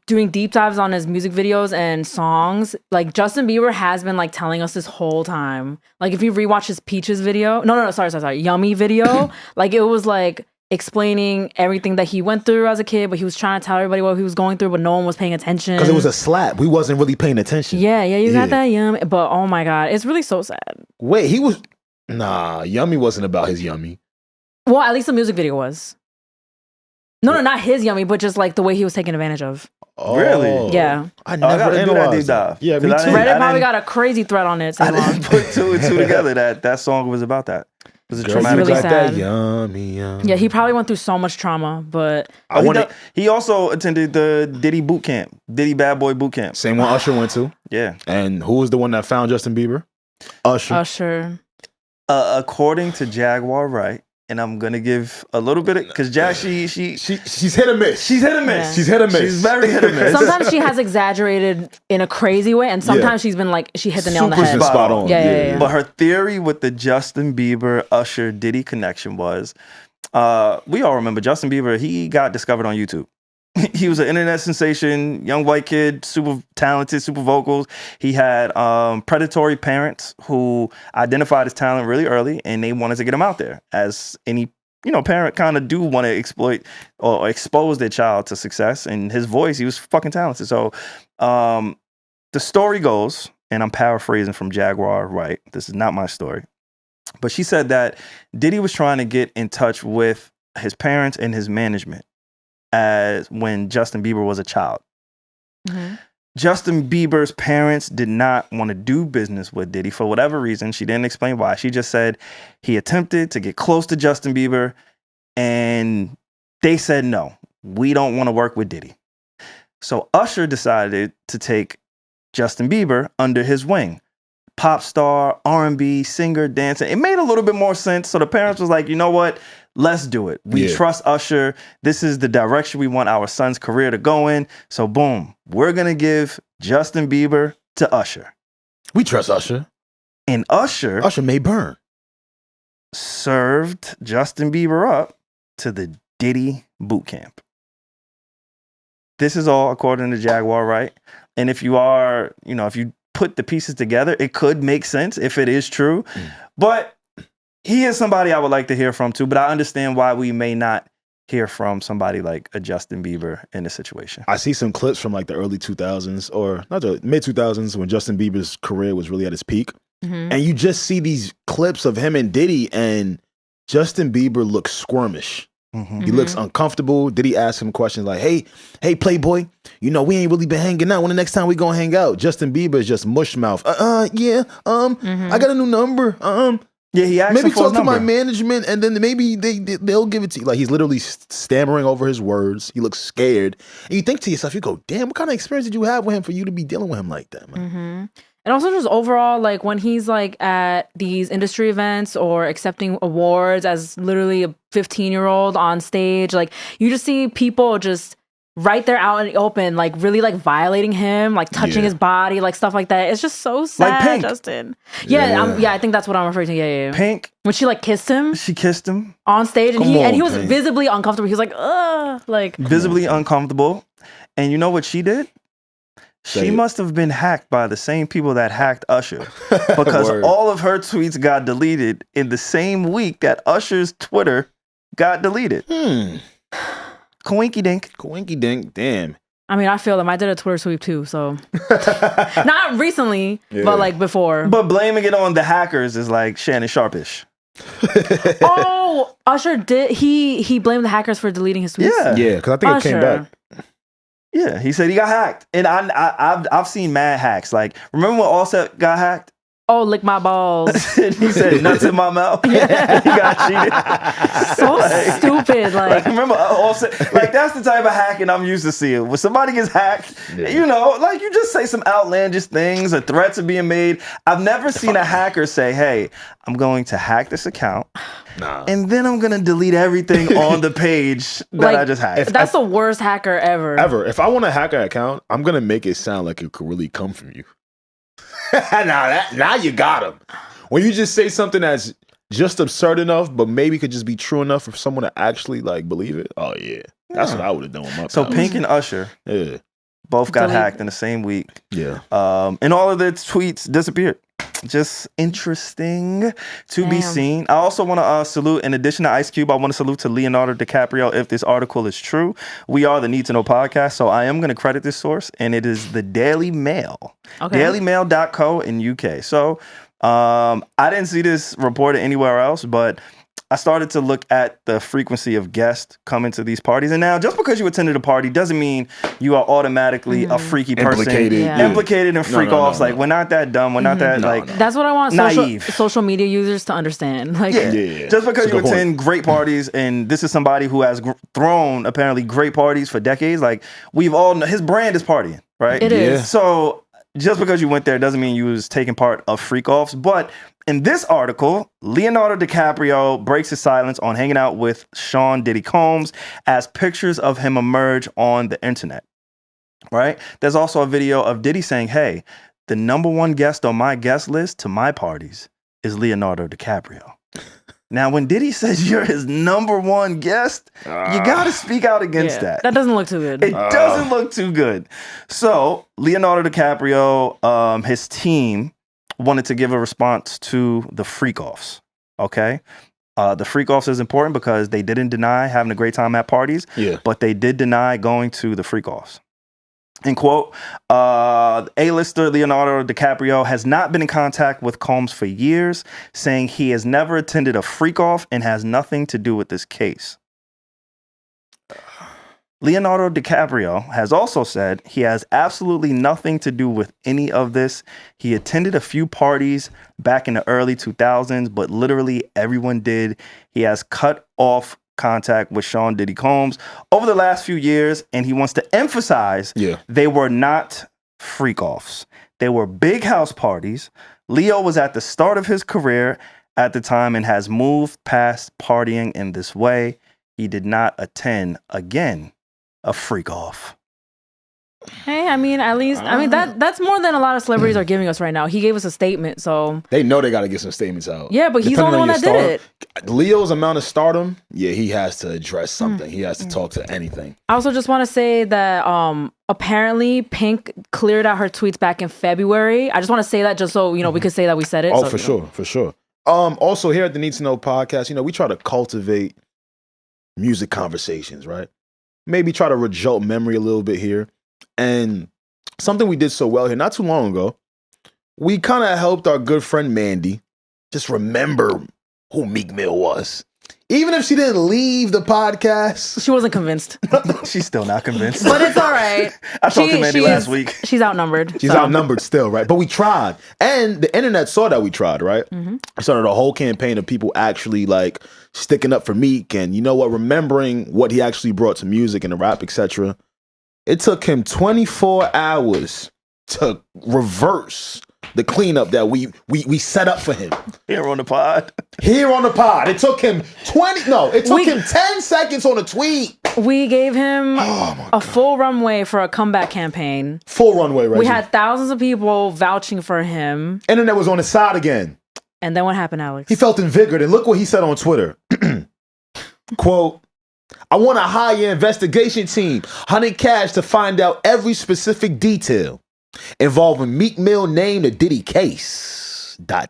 doing deep dives on his music videos and songs. Like Justin Bieber has been like telling us this whole time. Like if you rewatch his Peaches video, sorry, Yummy video, like it was like explaining everything that he went through as a kid, but he was trying to tell everybody what he was going through, but no one was paying attention. Because it was a slap. We wasn't really paying attention. Yeah, you got that Yummy. But oh my God, it's really so sad. Wait, he was... Nah, Yummy wasn't about his Yummy. Well, at least the music video was. No, not his Yummy, but just like the way he was taken advantage of. Really? Yeah. I never gotta do that deep analyzed that. dive. Yeah, me 'Cause too. Reddit probably got a crazy thread on it. I didn't SaVon. put two and two together that song was about that. It was a Girl, traumatic. you really got that sad. yummy, yum. Yeah, he probably went through so much trauma, but I want to. He also attended the Diddy boot camp, Diddy Bad Boy boot camp. Same one Usher went to. Yeah. And who was the one that found Justin Bieber? Usher. According to Jaguar Wright, and I'm gonna give a little bit of because Jack she's hit or miss. She's hit or miss. Yeah. She's hit or miss. She's very hit or miss. sometimes she has exaggerated in a crazy way, and sometimes she's been like, she hit the nail on the Super head. spot on. Yeah. But her theory with the Justin Bieber Usher Diddy connection was, we all remember Justin Bieber. He got discovered on YouTube. He was an internet sensation, young white kid, super talented, super vocals. He had predatory parents who identified his talent really early, and they wanted to get him out there. As any parent kind of do want to exploit or expose their child to success. And his voice, he was fucking talented. So the story goes, and I'm paraphrasing from Jaguar Wright. This is not my story, but she said that Diddy was trying to get in touch with his parents and his management as when Justin Bieber was a child. Mm-hmm. Justin Bieber's parents did not want to do business with Diddy for whatever reason. She didn't explain why. She just said he attempted to get close to Justin Bieber and they said, no, we don't want to work with Diddy. So Usher decided to take Justin Bieber under his wing. Pop star, R&B, singer, dancer. It made a little bit more sense. So the parents was like, you know what? Let's do it. We trust Usher. This is the direction we want our son's career to go in. So boom, we're going to give Justin Bieber to Usher. We trust Usher. And Usher may burn. Served Justin Bieber up to the Diddy boot camp. This is all according to Jaguar Wright. And if you are, if you put the pieces together, it could make sense if it is true. But he is somebody I would like to hear from too, but I understand why we may not hear from somebody like a Justin Bieber in this situation. I see some clips from like the early 2000s or not the mid 2000s when Justin Bieber's career was really at its peak. Mm-hmm. And you just see these clips of him and Diddy, and Justin Bieber looks squirmish. Mm-hmm. He looks uncomfortable. Diddy asks him questions like, hey, Playboy, we ain't really been hanging out. When the next time we gonna hang out? Justin Bieber is just mush mouth. I got a new number. Yeah, he asked maybe him for his talk to my number. management, and then maybe they'll give it to you. Like, he's literally stammering over his words. He looks scared, and you think to yourself, you go, "Damn, what kind of experience did you have with him for you to be dealing with him like that, man?" Mm-hmm. And also just overall, like when he's like at these industry events or accepting awards as literally a 15-year-old on stage, like you just see people just right there out in the open, like really like violating him, like touching his body, like stuff like that. It's just so sad, Like Pink. Justin. Yeah, I think that's what I'm referring to. Yeah. Pink. When she like kissed him. She kissed him on stage, and Come he on, was Pink. visibly uncomfortable. He was like, ugh, like visibly uncomfortable. And you know what she did? She must have been hacked by the same people that hacked Usher, because all of her tweets got deleted in the same week that Usher's Twitter got deleted. Coinky dink. Coinky dink. Damn. I mean, I feel them. I did a Twitter sweep too, so not recently, but like before. But blaming it on the hackers is like Shannon Sharpish. Oh, Usher did. He blamed the hackers for deleting his tweets. Yeah, because I think it came back. Yeah, he said he got hacked, and I've seen mad hacks. Like, remember when Offset got hacked? Oh, lick my balls. He said nuts in my mouth. He got cheated. So stupid. Like remember Offset? Like, that's the type of hacking I'm used to seeing. When somebody gets hacked, like you just say some outlandish things or threats are being made. I've never seen a hacker say, "Hey, I'm going to hack this account." And then I'm going to delete everything on the page that I just hacked. That's the worst hacker ever. If I want to hack an account, I'm going to make it sound like it could really come from you. Now you got him. When you just say something that's just absurd enough, but maybe could just be true enough for someone to actually like believe it. Oh, yeah. That's what I would have done with my So pals. Pink and Usher both got hacked in the same week. Yeah. And all of their tweets disappeared. Just interesting to be seen. I also want to salute, in addition to Ice Cube, I want to salute to Leonardo DiCaprio if this article is true. We are the Need to Know podcast, so I am going to credit this source, and it is the Daily Mail. Okay. DailyMail.co in UK. So I didn't see this reported anywhere else, but I started to look at the frequency of guests coming to these parties. And now, just because you attended a party doesn't mean you are automatically a freaky person. Implicated in freak-offs. Like, we're not that dumb. We're not that, That's what I want naive. social media users to understand. Like, Just because you attend great parties, and this is somebody who has thrown, apparently, great parties for decades. Like, we've all know, his brand is partying, right? It is. So, just because you went there doesn't mean you was taking part of freak-offs. But in this article, Leonardo DiCaprio breaks his silence on hanging out with Sean Diddy Combs as pictures of him emerge on the internet, right? There's also a video of Diddy saying, hey, the #1 guest on my guest list to my parties is Leonardo DiCaprio. Now, when Diddy says you're his #1 guest, you got to speak out against that. That doesn't look too good. It doesn't look too good. So, Leonardo DiCaprio, his team wanted to give a response to the freak-offs, okay? The freak-offs is important because they didn't deny having a great time at parties, but they did deny going to the freak-offs. And quote, A-lister Leonardo DiCaprio has not been in contact with Combs for years, saying he has never attended a freak-off and has nothing to do with this case. Leonardo DiCaprio has also said he has absolutely nothing to do with any of this. He attended a few parties back in the early 2000s, but literally everyone did. He has cut off contact with Sean Diddy Combs over the last few years, and he wants to emphasize they were not freak-offs. They were big house parties. Leo was at the start of his career at the time and has moved past partying in this way. He did not attend, again, a freak-off. Hey, I mean, at least, that's more than a lot of celebrities are giving us right now. He gave us a statement, so they know they got to get some statements out. Yeah, but he's the only one that did it. Leo's amount of stardom, he has to address something. He has to talk to anything. I also just want to say that apparently Pink cleared out her tweets back in February. I just want to say that just so we could say that we said it. Oh, so, for sure. Also, here at the Need to Know podcast, we try to cultivate music conversations, right? Maybe try to jolt memory a little bit here. And something we did so well here not too long ago, we kind of helped our good friend Mandy just remember who Meek Mill was. Even if she didn't leave the podcast. She wasn't convinced. She's still not convinced. But it's all right. I talked to Mandy last week. She's outnumbered. She's outnumbered still, right? But we tried. And the internet saw that we tried, right? I started a whole campaign of people actually like sticking up for Meek and remembering what he actually brought to music and the rap, etc. It took him 24 hours to reverse the cleanup that we set up for him. Here on the pod. It took him 10 seconds on a tweet. We gave him a full runway for a comeback campaign. Full runway, right? We had thousands of people vouching for him. Internet was on his side again. And then what happened, Alex? He felt invigorated. And look what he said on Twitter. Quote, I want to hire an investigation team, 100 cash to find out every specific detail involving Meek Mill name the Diddy case. ... I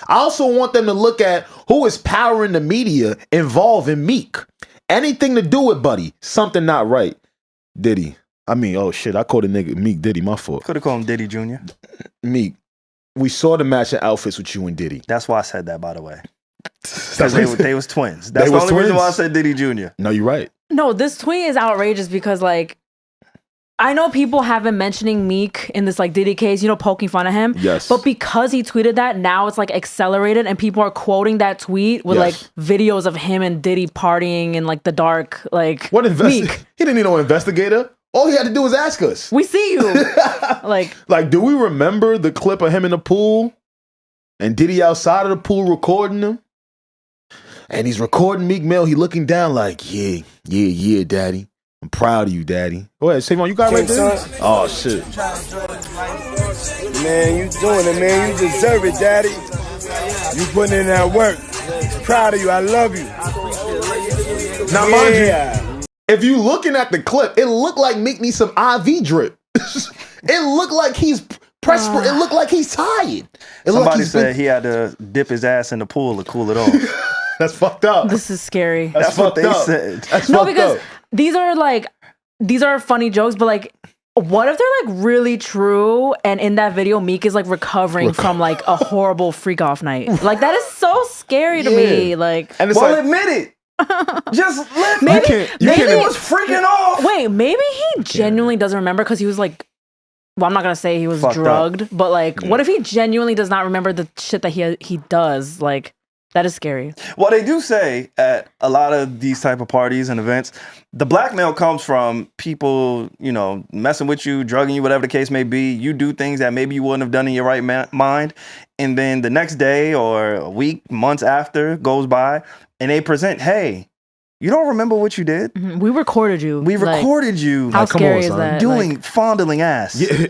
also want them to look at who is powering the media involved in Meek. Anything to do with Buddy, something not right. Diddy. I called the nigga Meek Diddy, my fault. Could have called him Diddy Jr. Meek, we saw the matching outfits with you and Diddy. That's why I said that, by the way. Because they was twins. That's the only reason why I said Diddy Jr. No, you're right. No, this tweet is outrageous because I know people have been mentioning Meek in this Diddy case, poking fun at him. Yes. But because he tweeted that, now it's accelerated and people are quoting that tweet with videos of him and Diddy partying in the dark. Meek. He didn't need no investigator. All he had to do was ask us. We see you. Do we remember the clip of him in the pool and Diddy outside of the pool recording him? And he's recording Meek Mill. He looking down yeah, daddy. I'm proud of you, daddy. Go ahead, SaVon, you got right there? Oh, shit. Man, you doing it, man. You deserve it, daddy. You putting in that work. Proud of you. I love you. Now, mind you, if you looking at the clip, it looked like Meek needs some IV drip. It looked like he's pressed for, it looked like he's tired. Somebody said he had to dip his ass in the pool to cool it off. That's fucked up. This is scary. That's what they said. No, because these are funny jokes, but What if they're like really true? And in that video, Meek is like recovering from like a horrible freak off night. Like that is so scary to me. Like, and it's well, admit it. Just let maybe he was freaking off. Wait, maybe he genuinely doesn't remember because he was like, well, I'm not gonna say he was Fucked drugged, up. but like, what if he genuinely does not remember the shit that he does? Like, that is scary. Well, they do say at a lot of these type of parties and events, the blackmail comes from people, you know, messing with you, drugging you, whatever the case may be. You do things that maybe you wouldn't have done in your right mind. And then the next day or a week, months after goes by and they present, hey, you don't remember what you did? Mm-hmm. We recorded you. We recorded you. How scary is that? Doing fondling ass. Yeah.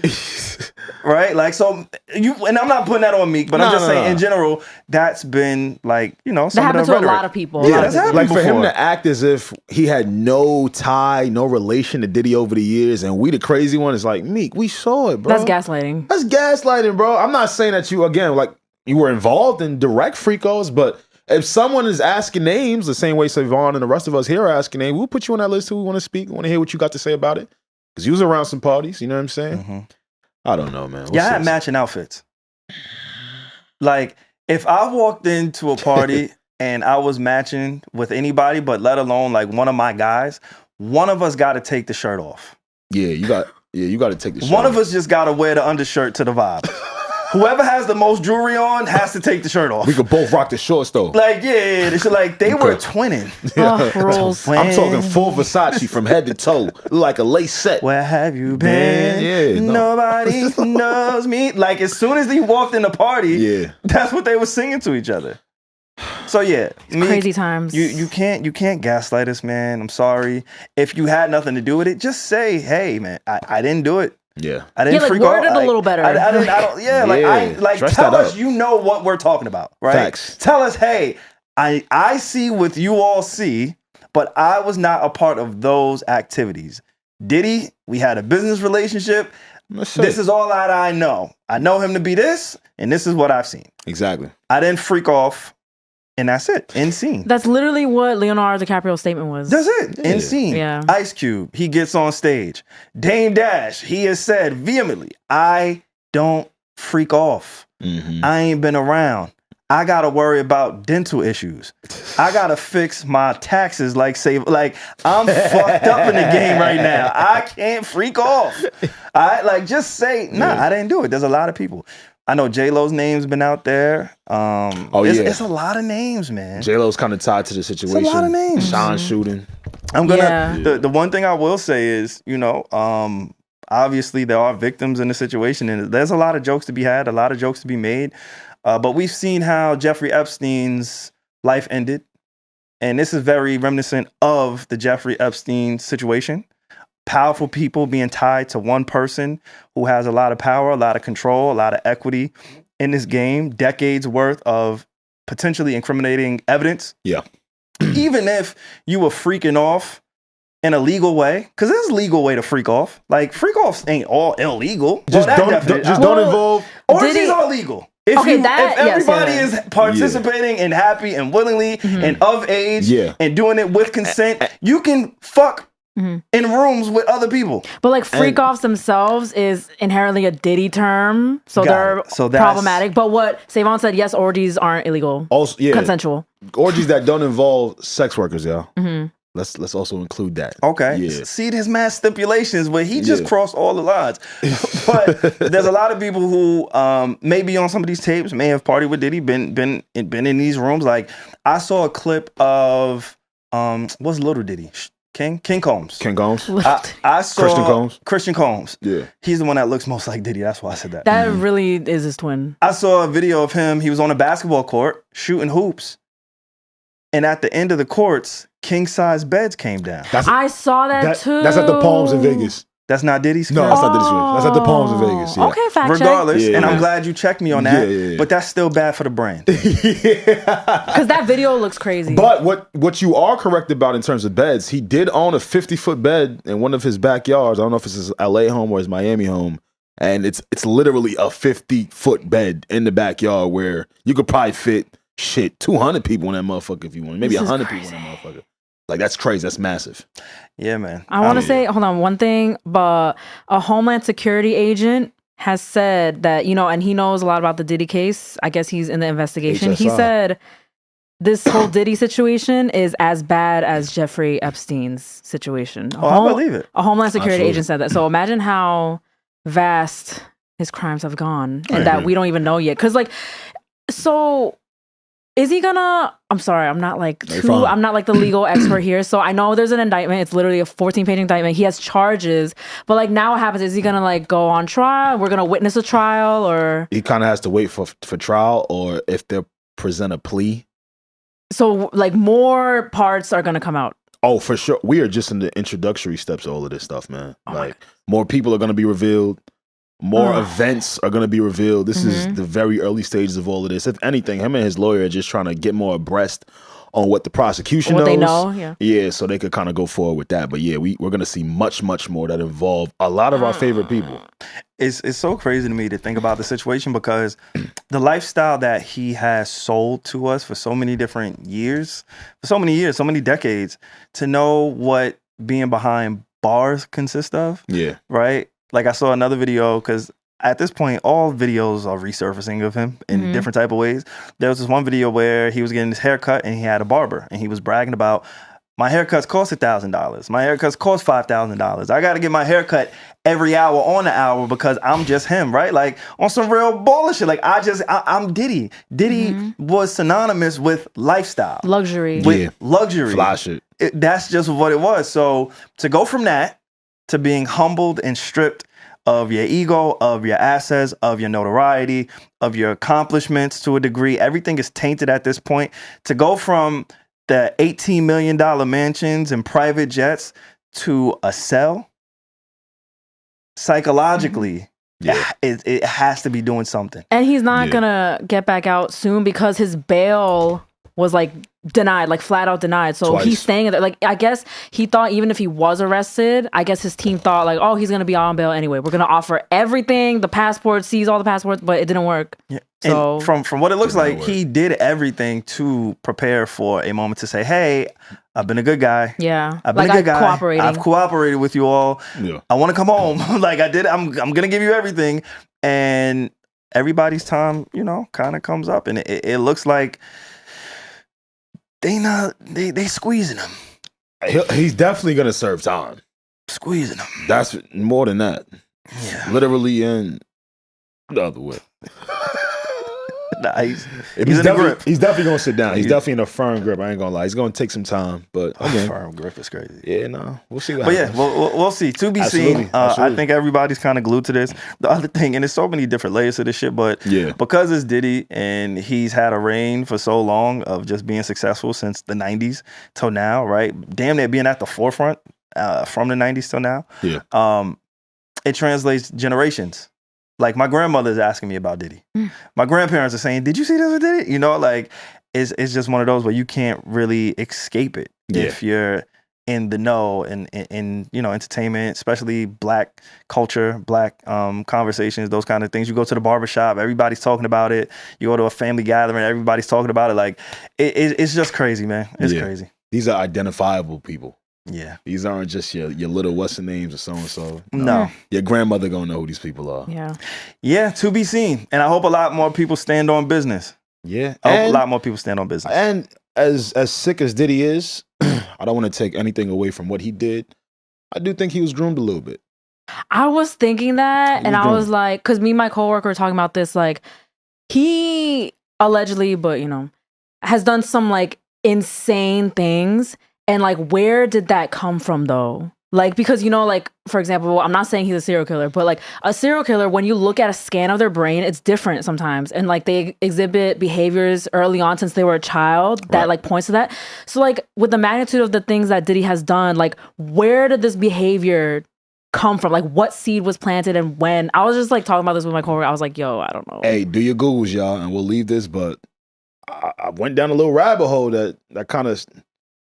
Right? Like, so you, and I'm not putting that on Meek, but I'm just saying in general, that's been like, you know, some that happens of the to a lot of people. Yeah, that's happened like before. for him to act as if he had no tie, no relation to Diddy over the years, and we the crazy one is like, Meek, we saw it, bro. That's gaslighting. That's gaslighting, bro. I'm not saying that you, again, like, you were involved in direct freakos, but if someone is asking names the same way SaVon and the rest of us here are asking names, we'll put you on that list too. We want to speak. We want to hear what you got to say about it. Because you was around some parties, you know what I'm saying? Mm-hmm. I don't know, man. Yeah, I had matching outfits. Like, if I walked into a party and I was matching with anybody, but let alone like one of my guys, one of us got to take the shirt off. Yeah, you got to take the shirt One off. of us just got to wear the undershirt to the vibe. Whoever has the most jewelry on has to take the shirt off. We could both rock the shorts though. Like, yeah, they should, like, they were twinning. Rules. I'm talking full Versace from head to toe, like a lace set. Where have you been? Yeah, Nobody knows me. Like, as soon as they walked in the party, that's what they were singing to each other. So yeah, Meek, crazy times. You can't gaslight us, man. I'm sorry. If you had nothing to do with it, just say, hey, man, I didn't do it. Yeah, I didn't like, freak word out. it a little better. I don't. Like tell us you know what we're talking about, right? Facts. Tell us, hey, I see what you all see, but I was not a part of those activities. Diddy, we had a business relationship. This is all that I know. I know him to be this, and this is what I've seen. Exactly. I didn't freak off. And that's it. End scene. That's literally what Leonardo DiCaprio's statement was. That's it. End scene. Yeah. Ice Cube, he gets on stage. Dame Dash, he has said vehemently, I don't freak off. Mm-hmm. I ain't been around. I gotta worry about dental issues. I gotta fix my taxes like I'm fucked up in the game right now. I can't freak off. Just say, I didn't do it. There's a lot of people. I know J-Lo's name's been out there. It's a lot of names, man. J-Lo's kind of tied to the situation. It's a lot of names. Sean shooting. I'm gonna. The one thing I will say is, obviously there are victims in the situation, and there's a lot of jokes to be had, a lot of jokes to be made. But we've seen how Jeffrey Epstein's life ended, and this is very reminiscent of the Jeffrey Epstein situation. Powerful people being tied to one person who has a lot of power, a lot of control, a lot of equity in this game, decades worth of potentially incriminating evidence. Yeah. Even if you were freaking off in a legal way, because there's a legal way to freak off. Like, freak offs ain't all illegal. Just don't involve. Orgies are legal. If everybody is participating and happy and willingly and of age and doing it with consent, you can fuck in rooms with other people. But like freak offs themselves is inherently a Diddy term, so they're problematic. But what SaVon said, yes, orgies aren't illegal. Also, consensual. Orgies that don't involve sex workers, y'all. Let's also include that. Okay. Yeah. See, there's mass stipulations, but he just crossed all the lines. But there's a lot of people who may be on some of these tapes, may have partied with Diddy, been in these rooms. Like, I saw a clip of what's Little Diddy? King Combs. King Combs. I saw Christian Combs. Yeah. He's the one that looks most like Diddy. That's why I said that. That really is his twin. I saw a video of him. He was on a basketball court shooting hoops. And at the end of the courts, king-size beds came down. I saw that too. That's at the Palms in Vegas. That's not Diddy's? No, that's not Diddy's. That's at the Palms in Vegas. Yeah. Okay, fact Regardless, check. and I'm glad you checked me on that, but that's still bad for the brand. Because that video looks crazy. But what you are correct about in terms of beds, he did own a 50-foot bed in one of his backyards. I don't know if it's his LA home or his Miami home. And it's literally a 50-foot bed in the backyard where you could probably fit 200 people in that motherfucker if you want. Maybe 100 people in that motherfucker. Like, that's crazy. That's massive. Yeah, man. I want to say, hold on, one thing, but a Homeland Security agent has said that, you know, and he knows a lot about the Diddy case. I guess he's in the investigation. He said this whole Diddy situation is as bad as Jeffrey Epstein's situation. I believe it. A Homeland Security agent said that. So imagine how vast his crimes have gone and that we don't even know yet. Because, like, so is he gonna, I'm sorry, I'm not like the legal expert here. So I know there's an indictment. It's literally a 14-page indictment. He has charges. But, like, now what happens? Is he gonna, like, go on trial? We're gonna witness a trial, or? He kind of has to wait for trial, or if they present a plea. So, like, more parts are gonna come out. Oh, for sure. We are just in the introductory steps of all of this stuff, man. Like, more people are gonna be revealed. More events are going to be revealed. This is the very early stages of all of this. If anything, him and his lawyer are just trying to get more abreast on what the prosecution knows. What they know, yeah, so they could kind of go forward with that. But yeah, we're going to see much, much more that involve a lot of our favorite people. It's so crazy to me to think about the situation, because the lifestyle that he has sold to us for so many different years, so many decades, to know what being behind bars consists of. Yeah. Right? Like, I saw another video, because at this point, all videos are resurfacing of him in different type of ways. There was this one video where he was getting his hair cut and he had a barber, and he was bragging about, my haircuts cost $1,000. My haircuts cost $5,000. I got to get my haircut every hour on the hour because I'm just him, right? Like, on some real bullshit. Like, I'm Diddy. Diddy was synonymous with lifestyle. Luxury. With luxury. Fly shit. That's just what it was. So to go from that to being humbled and stripped of your ego, of your assets, of your notoriety, of your accomplishments to a degree, everything is tainted at this point. To go from the $18 million mansions and private jets to a cell, psychologically, it has to be doing something. And he's not gonna get back out soon because his bail was, like, denied, like, flat out denied. So he's staying there. Like, I guess he thought even if he was arrested, I guess his team thought, like, oh, he's gonna be on bail anyway. We're gonna offer everything, the passport, seize all the passports, but it didn't work. Yeah. So and from what it looks like, he did everything to prepare for a moment to say, hey, I've been a good guy. Yeah. I've been a good guy. Cooperating. I've cooperated with you all. Yeah. I want to come home. Like, I did. I'm gonna give you everything. And everybody's time, you know, kind of comes up, and it looks like they squeezing him. He's definitely gonna serve time. Squeezing him. That's more than that. Yeah. Literally and the other way. Nah, he's definitely gonna sit down. He's definitely in a firm grip. I ain't gonna lie. He's gonna take some time, but again, firm grip is crazy. Yeah, no, we'll see. But yeah, we'll see. To be seen. I think everybody's kind of glued to this. The other thing, and there's so many different layers to this shit, but because it's Diddy and he's had a reign for so long of just being successful since the 90s till now, right? Damn near being at the forefront from the 90s till now. Yeah. It translates generations. Like, my grandmother's asking me about Diddy. My grandparents are saying, did you see this with Diddy? You know, like, it's just one of those where you can't really escape it if you're in the know and you know, entertainment, especially Black culture, Black conversations, those kind of things. You go to the barbershop, everybody's talking about it. You go to a family gathering, everybody's talking about it. Like, it's just crazy, man. It's crazy. These are identifiable people. Yeah. These aren't just your little what's the names or so-and-so. No. Your grandmother gonna know who these people are. Yeah. Yeah, to be seen. And I hope a lot more people stand on business. Yeah. I hope a lot more people stand on business. And as sick as Diddy is, I don't want to take anything away from what he did. I do think he was groomed a little bit. I was thinking that, and I was like, because me and my coworker were talking about this, like, he allegedly, but, you know, has done some, like, insane things. And, like, where did that come from, though? Like, because, you know, like, for example, I'm not saying he's a serial killer, but, like, a serial killer, when you look at a scan of their brain, it's different sometimes. And, like, they exhibit behaviors early on since they were a child that, like, points to that. So, like, with the magnitude of the things that Diddy has done, like, where did this behavior come from? Like, what seed was planted and when? I was just, like, talking about this with my coworker. I was like, yo, I don't know. Hey, do your Googles, y'all, and we'll leave this, but I went down a little rabbit hole that kind of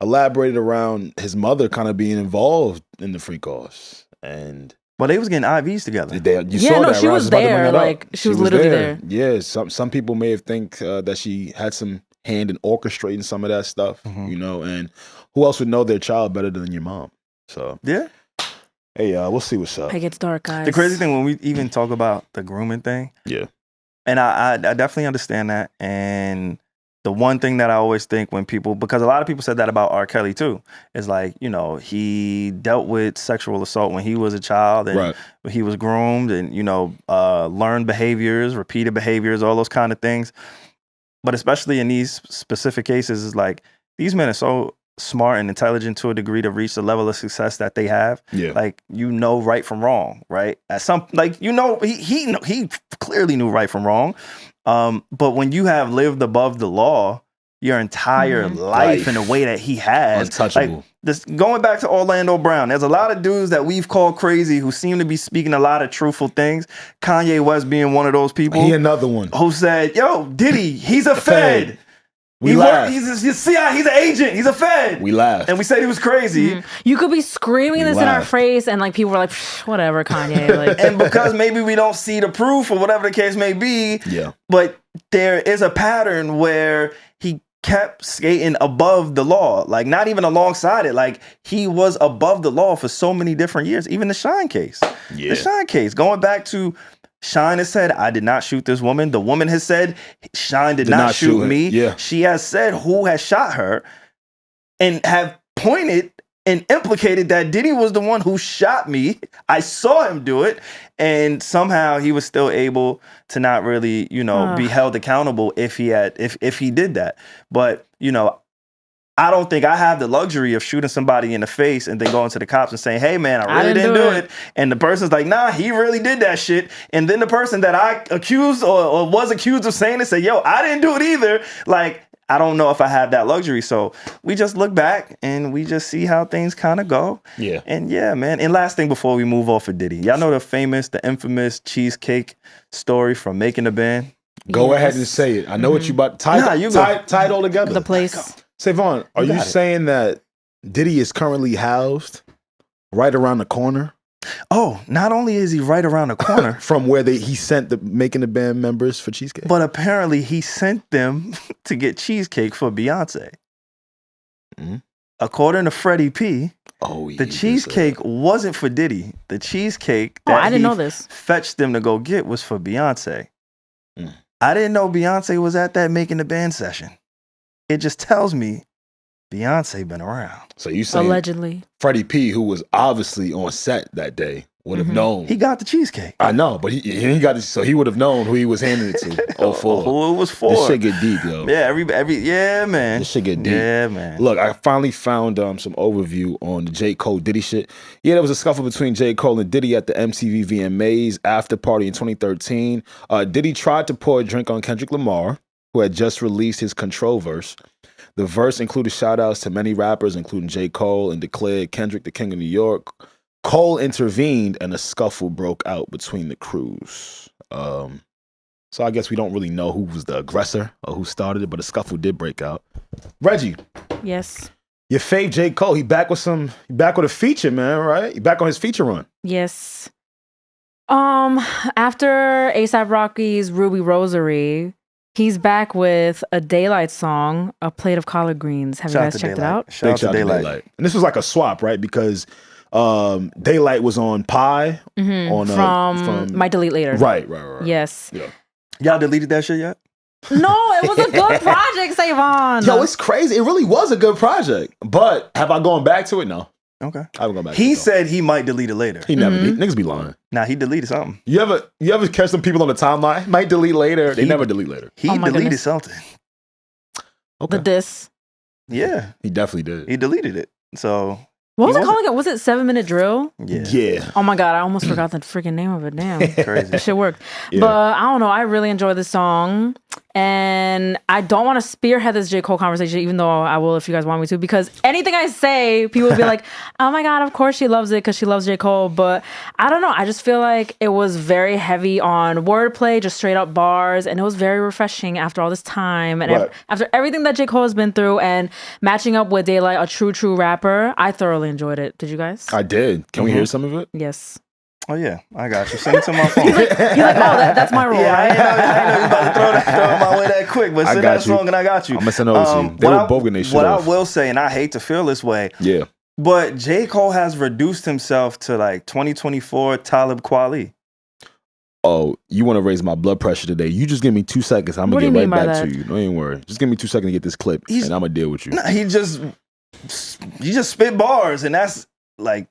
elaborated around his mother kind of being involved in the free calls. And well, they was getting IVs together. You saw that, she was there. Like, she was literally there. Yeah, some people may have think that she had some hand in orchestrating some of that stuff, you know, and who else would know their child better than your mom? So yeah. Hey, we'll see what's up. It gets dark, guys. The crazy thing when we even talk about the grooming thing, and I definitely understand that. And the one thing that I always think when people, because a lot of people said that about R. Kelly too, is like, you know, he dealt with sexual assault when he was a child, and he was groomed, and, you know, learned behaviors, repeated behaviors, all those kind of things. But especially in these specific cases, is like, these men are so smart and intelligent to a degree to reach the level of success that they have. Like, you know right from wrong, right? At some, like, you know, he clearly knew right from wrong. But when you have lived above the law your entire life in a way that he has, untouchable. Like, this, going back to Orlando Brown, there's a lot of dudes that we've called crazy who seem to be speaking a lot of truthful things. Kanye West being one of those people. He another one who said, "Yo, Diddy, he's a Fed. We laughed. He's an agent. He's a Fed." We laughed. And we said he was crazy. You could be screaming this in our face, and like people were like, whatever, Kanye. Like, and because maybe we don't see the proof or whatever the case may be, but there is a pattern where he kept skating above the law, like not even alongside it. Like, he was above the law for so many different years. Even the Shine case. The Shine case, going back to, Shine has said, "I did not shoot this woman." The woman has said, "Shine did not shoot me." She has said who has shot her, and have pointed and implicated that Diddy was the one who shot me. I saw him do it. And somehow he was still able to not really, you know, be held accountable if he did that. But, you know, I don't think I have the luxury of shooting somebody in the face and then going to the cops and saying, "Hey, man, I really didn't do it." And the person's like, "Nah, he really did that shit." And then the person that I accused or was accused of saying it say, "Yo, I didn't do it either." Like, I don't know if I have that luxury. So we just look back and we just see how things kind of go. And yeah, man. And last thing before we move off of Diddy, y'all know the infamous cheesecake story from Making the Band? Go ahead and say it. I know what you about. Tie it all together. The place. SaVon, are you saying that Diddy is currently housed right around the corner? Oh, not only is he right around the corner from where he sent the Making the Band members for cheesecake, but apparently he sent them to get cheesecake for Beyonce. According to Freddie P, the cheesecake wasn't for Diddy. The cheesecake that I didn't know this. Fetched them to go get was for Beyonce. I didn't know Beyonce was at that Making the Band session. It just tells me Beyonce been around. So you saying allegedly Freddie P, who was obviously on set that day, would have known. He got the cheesecake. I know, but he got it, so he would have known who he was handing it to. Who it was for. This shit get deep, yo. Yeah, yeah, man. This shit get deep. Yeah, man. Look, I finally found some overview on the J. Cole Diddy shit. Yeah, there was a scuffle between J. Cole and Diddy at the MTV VMAs after party in 2013. Diddy tried to pour a drink on Kendrick Lamar, who had just released his Control verse. The verse included shout-outs to many rappers, including J. Cole, and declared Kendrick the King of New York. Cole intervened, and a scuffle broke out between the crews. So I guess we don't really know who was the aggressor or who started it, but a scuffle did break out. Reggie. Yes. Your fave J. Cole, he back with a feature, man, right? He back on his feature run. Yes. After A$AP Rocky's Ruby Rosary, he's back with a Daylyt song, A Plate of Collard Greens. Have you guys checked it out? Shout out to Daylyt. And this was like a swap, right? Because Daylyt was on Pi from Might Delete Later. Right. Yes. Yeah. Y'all deleted that shit yet? No, it was a good project, SaVon. Yo, it's crazy. It really was a good project. But have I gone back to it? No. Okay. I haven't gone back. He said he might delete it later. He never did. Niggas be lying. Nah, he deleted something. You ever catch some people on the timeline? Might delete later. They never delete later. He deleted something. Okay. The diss. Yeah. He definitely did. He deleted it. So what was it calling it? Was it 7 Minute Drill? Yeah. Oh my God, I almost forgot the freaking name of it. Damn. Crazy. That shit worked. Yeah. But I don't know. I really enjoy this song. And I don't want to spearhead this J. Cole conversation, even though I will if you guys want me to, because anything I say, people will be like, "Oh my God, of course she loves it because she loves J. Cole." But I don't know. I just feel like it was very heavy on wordplay, just straight up bars. And it was very refreshing after all this time. And after everything that J. Cole has been through and matching up with Daylyt, a true rapper, I thoroughly enjoyed it. Did you guys? I did. Can we hear some of it? Yes. Oh yeah, I got you. Send it to my phone. He's like, that's my role. Yeah, Right? I ain't know you about to throw it my way that quick, but send that song and I got you. I'm gonna send those to you. They were both getting their shit What off. I will say, and I hate to feel this way, yeah, but J. Cole has reduced himself to like 2024 Talib Kweli. Oh, you want to raise my blood pressure today? You just give me 2 seconds. I'm gonna get right back to you. Don't even worry. Just give me 2 seconds to get this clip, and I'm gonna deal with you. Nah, he just spit bars, and that's like.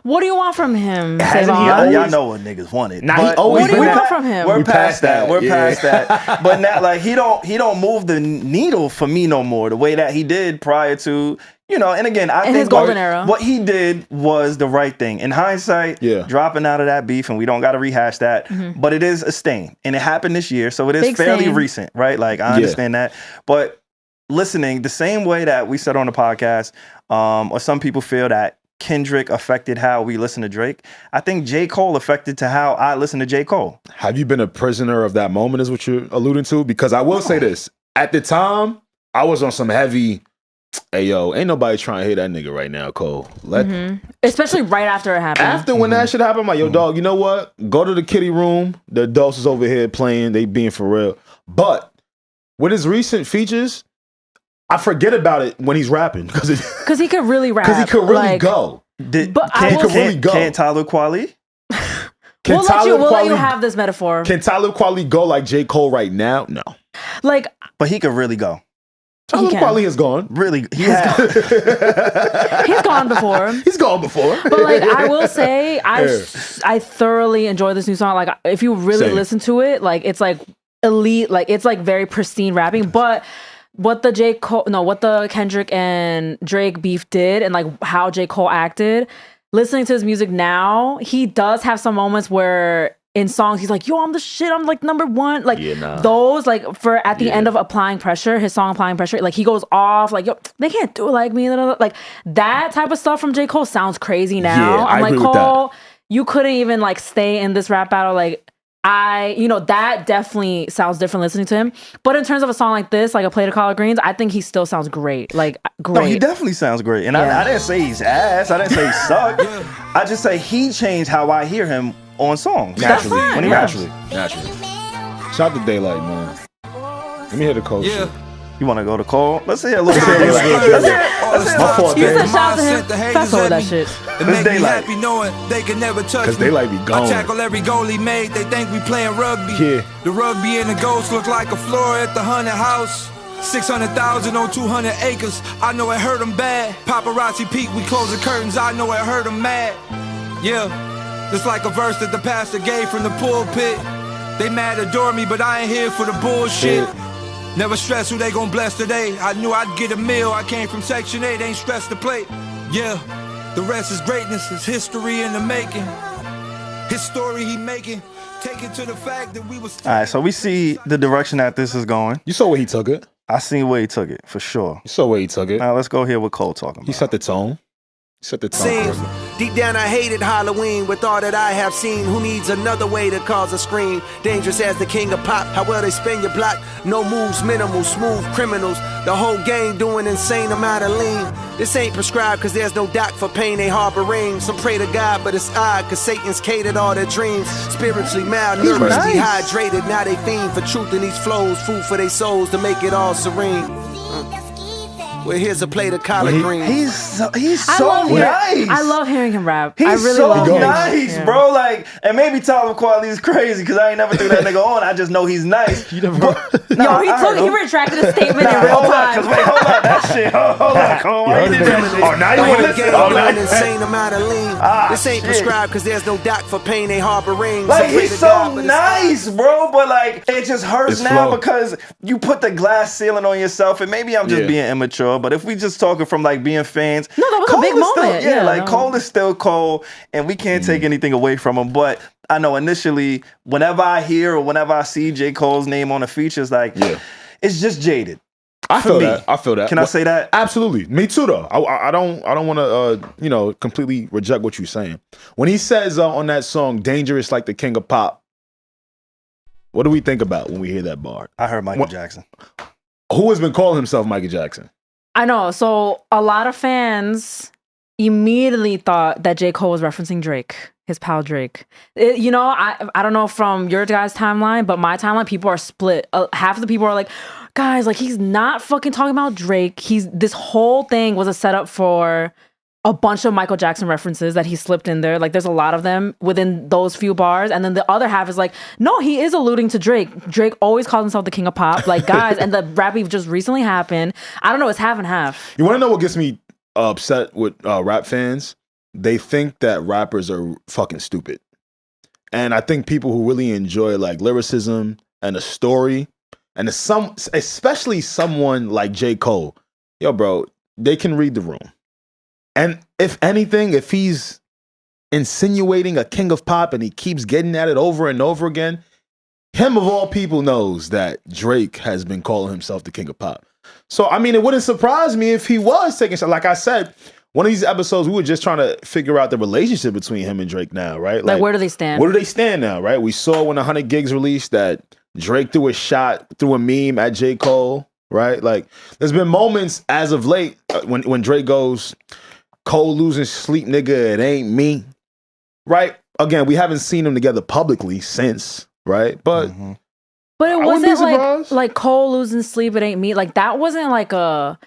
What do you want from him? Y'all know what niggas wanted. Nah, he always what do you want from him? We're past that. We're past that. But now, like he don't move the needle for me no more. The way that he did prior to. You know, and again, I think his golden era. What he did was the right thing. In hindsight, dropping out of that beef, and we don't got to rehash that, but it is a stain. And it happened this year, so it is Big fairly stain. recent, right? Like, I understand that. But listening, the same way that we said on the podcast, or some people feel that Kendrick affected how we listen to Drake, I think J. Cole affected to how I listen to J. Cole. Have you been a prisoner of that moment is what you're alluding to? Because I will say this. At the time, I was on some heavy... Hey yo, ain't nobody trying to hear that nigga right now, Cole. Especially right after it happened. After when that shit happened, I'm like, yo, dog, you know what? Go to the kiddie room. The adults is over here playing. They being for real. But with his recent features, I forget about it when he's rapping because he could really rap. Because he could really go. Can't Talib Kweli? We'll let you have this metaphor. Can Talib Kweli go like J. Cole right now? No. Like, but he could really go. Talib Kweli has gone. Really, he has. He's gone before. He's gone before. But like, I will say, I thoroughly enjoy this new song. Like, if you really listen to it, like it's like elite, like it's like very pristine rapping. But what the Kendrick and Drake beef did, and like how J. Cole acted, listening to his music now, he does have some moments where. In songs, he's like, yo, I'm the shit. I'm like number one. Like those, like for at the end of Applying Pressure, his song Applying Pressure, like he goes off like, yo, they can't do it like me. Like that type of stuff from J. Cole sounds crazy now. I'm like, Cole, you couldn't even like stay in this rap battle. Like that definitely sounds different listening to him. But in terms of a song like this, like A Plate of Collard Greens, I think he still sounds great. Like great. No, he definitely sounds great. And I didn't say he's ass. I didn't say he sucked. I just say he changed how I hear him on songs. Naturally. When he Naturally. Shout out to Daylyt, man. Let me hear the Cole shit. You want to go to Cole? Let's hear a little bit. My fault, you said shout out to him. Fast forward that shit. It's Daylyt. Knowing they can never touch Because Daylyt be gone. I tackle every goal he made. They think we playing rugby. Yeah. The rugby and the ghost look like a floor at the 100 house. 600,000 on 200 acres. I know it hurt him bad. Paparazzi peek, we close the curtains. I know it hurt him mad. Yeah. It's like a verse that the pastor gave from the pulpit. They mad adore me, but I ain't here for the bullshit. Never stress who they gon' bless today. I knew I'd get a meal. I came from Section 8, ain't stressed the plate. Yeah, the rest is greatness. It's history in the making. His story he making. Take it to the fact that we was... All right, so we see the direction that this is going. You saw where he took it. I seen where he took it, for sure. You saw where he took it. Now let's go hear what Cole talking about. He set the tone. Set the tone. Deep down I hated Halloween with all that I have seen. Who needs another way to cause a scream? Dangerous as the king of pop. How well they spin your block. No moves, minimal, smooth criminals. The whole gang doing insane amount of lean. This ain't prescribed cause there's no doc for pain they harboring. Some pray to God but it's odd cause Satan's catered all their dreams. Spiritually malnourished, dehydrated. Now they fiend for truth in these flows. Food for their souls to make it all serene. Well, here's a plate of collard greens. He's so nice. I love hearing him rap. He's I really so love nice, bro. Like, and maybe Talib Kweli is crazy because I ain't never threw that nigga on. I just know he's nice. He retracted his statement in real time. Wait, hold on, that shit. Hold on. Why you did that shit? Oh, now you want to listen? Oh, now you insane amount of lean. This ain't prescribed because there's no doc for pain they harboring. Like, he's so nice, bro. But like, it just hurts now because you put the glass ceiling on yourself, and maybe I'm just being immature. But if we just talking from like being fans, no, that was Cole a big moment. Still, Cole is still Cole, and we can't take anything away from him. But I know initially, whenever I hear or whenever I see J. Cole's name on the features, like it's just jaded. I feel that. Can I say that? Absolutely. Me too, though. I don't want to completely reject what you're saying. When he says on that song, "Dangerous like the king of pop," what do we think about when we hear that bar? I heard Michael Jackson. Who has been calling himself Michael Jackson? I know. So a lot of fans immediately thought that J. Cole was referencing Drake. his pal Drake. I don't know from your guys' timeline, but my timeline, people are split. Half of the people are like, guys, like he's not fucking talking about Drake. This whole thing was a setup for a bunch of Michael Jackson references that he slipped in there. Like there's a lot of them within those few bars. And then the other half is like, no, he is alluding to Drake. Drake always calls himself the king of pop. Like guys, and the rap beef just recently happened. I don't know, it's half and half. You want to know what gets me upset with rap fans? They think that rappers are fucking stupid. And I think people who really enjoy like lyricism and a story, and especially someone like J. Cole, yo, bro, they can read the room. And if anything, if he's insinuating a king of pop and he keeps getting at it over and over again, him of all people knows that Drake has been calling himself the king of pop. So, I mean, it wouldn't surprise me if he was taking shit. Like I said, one of these episodes, we were just trying to figure out the relationship between him and Drake now, right? Like where do they stand? Where do they stand now, right? We saw when 100 Gigs released that Drake threw a meme at J. Cole, right? Like, there's been moments as of late when Drake goes, Cole losing sleep, nigga, it ain't me, right? Again, we haven't seen them together publicly since, right? But but it wasn't like Cole losing sleep, it ain't me. Like that wasn't like a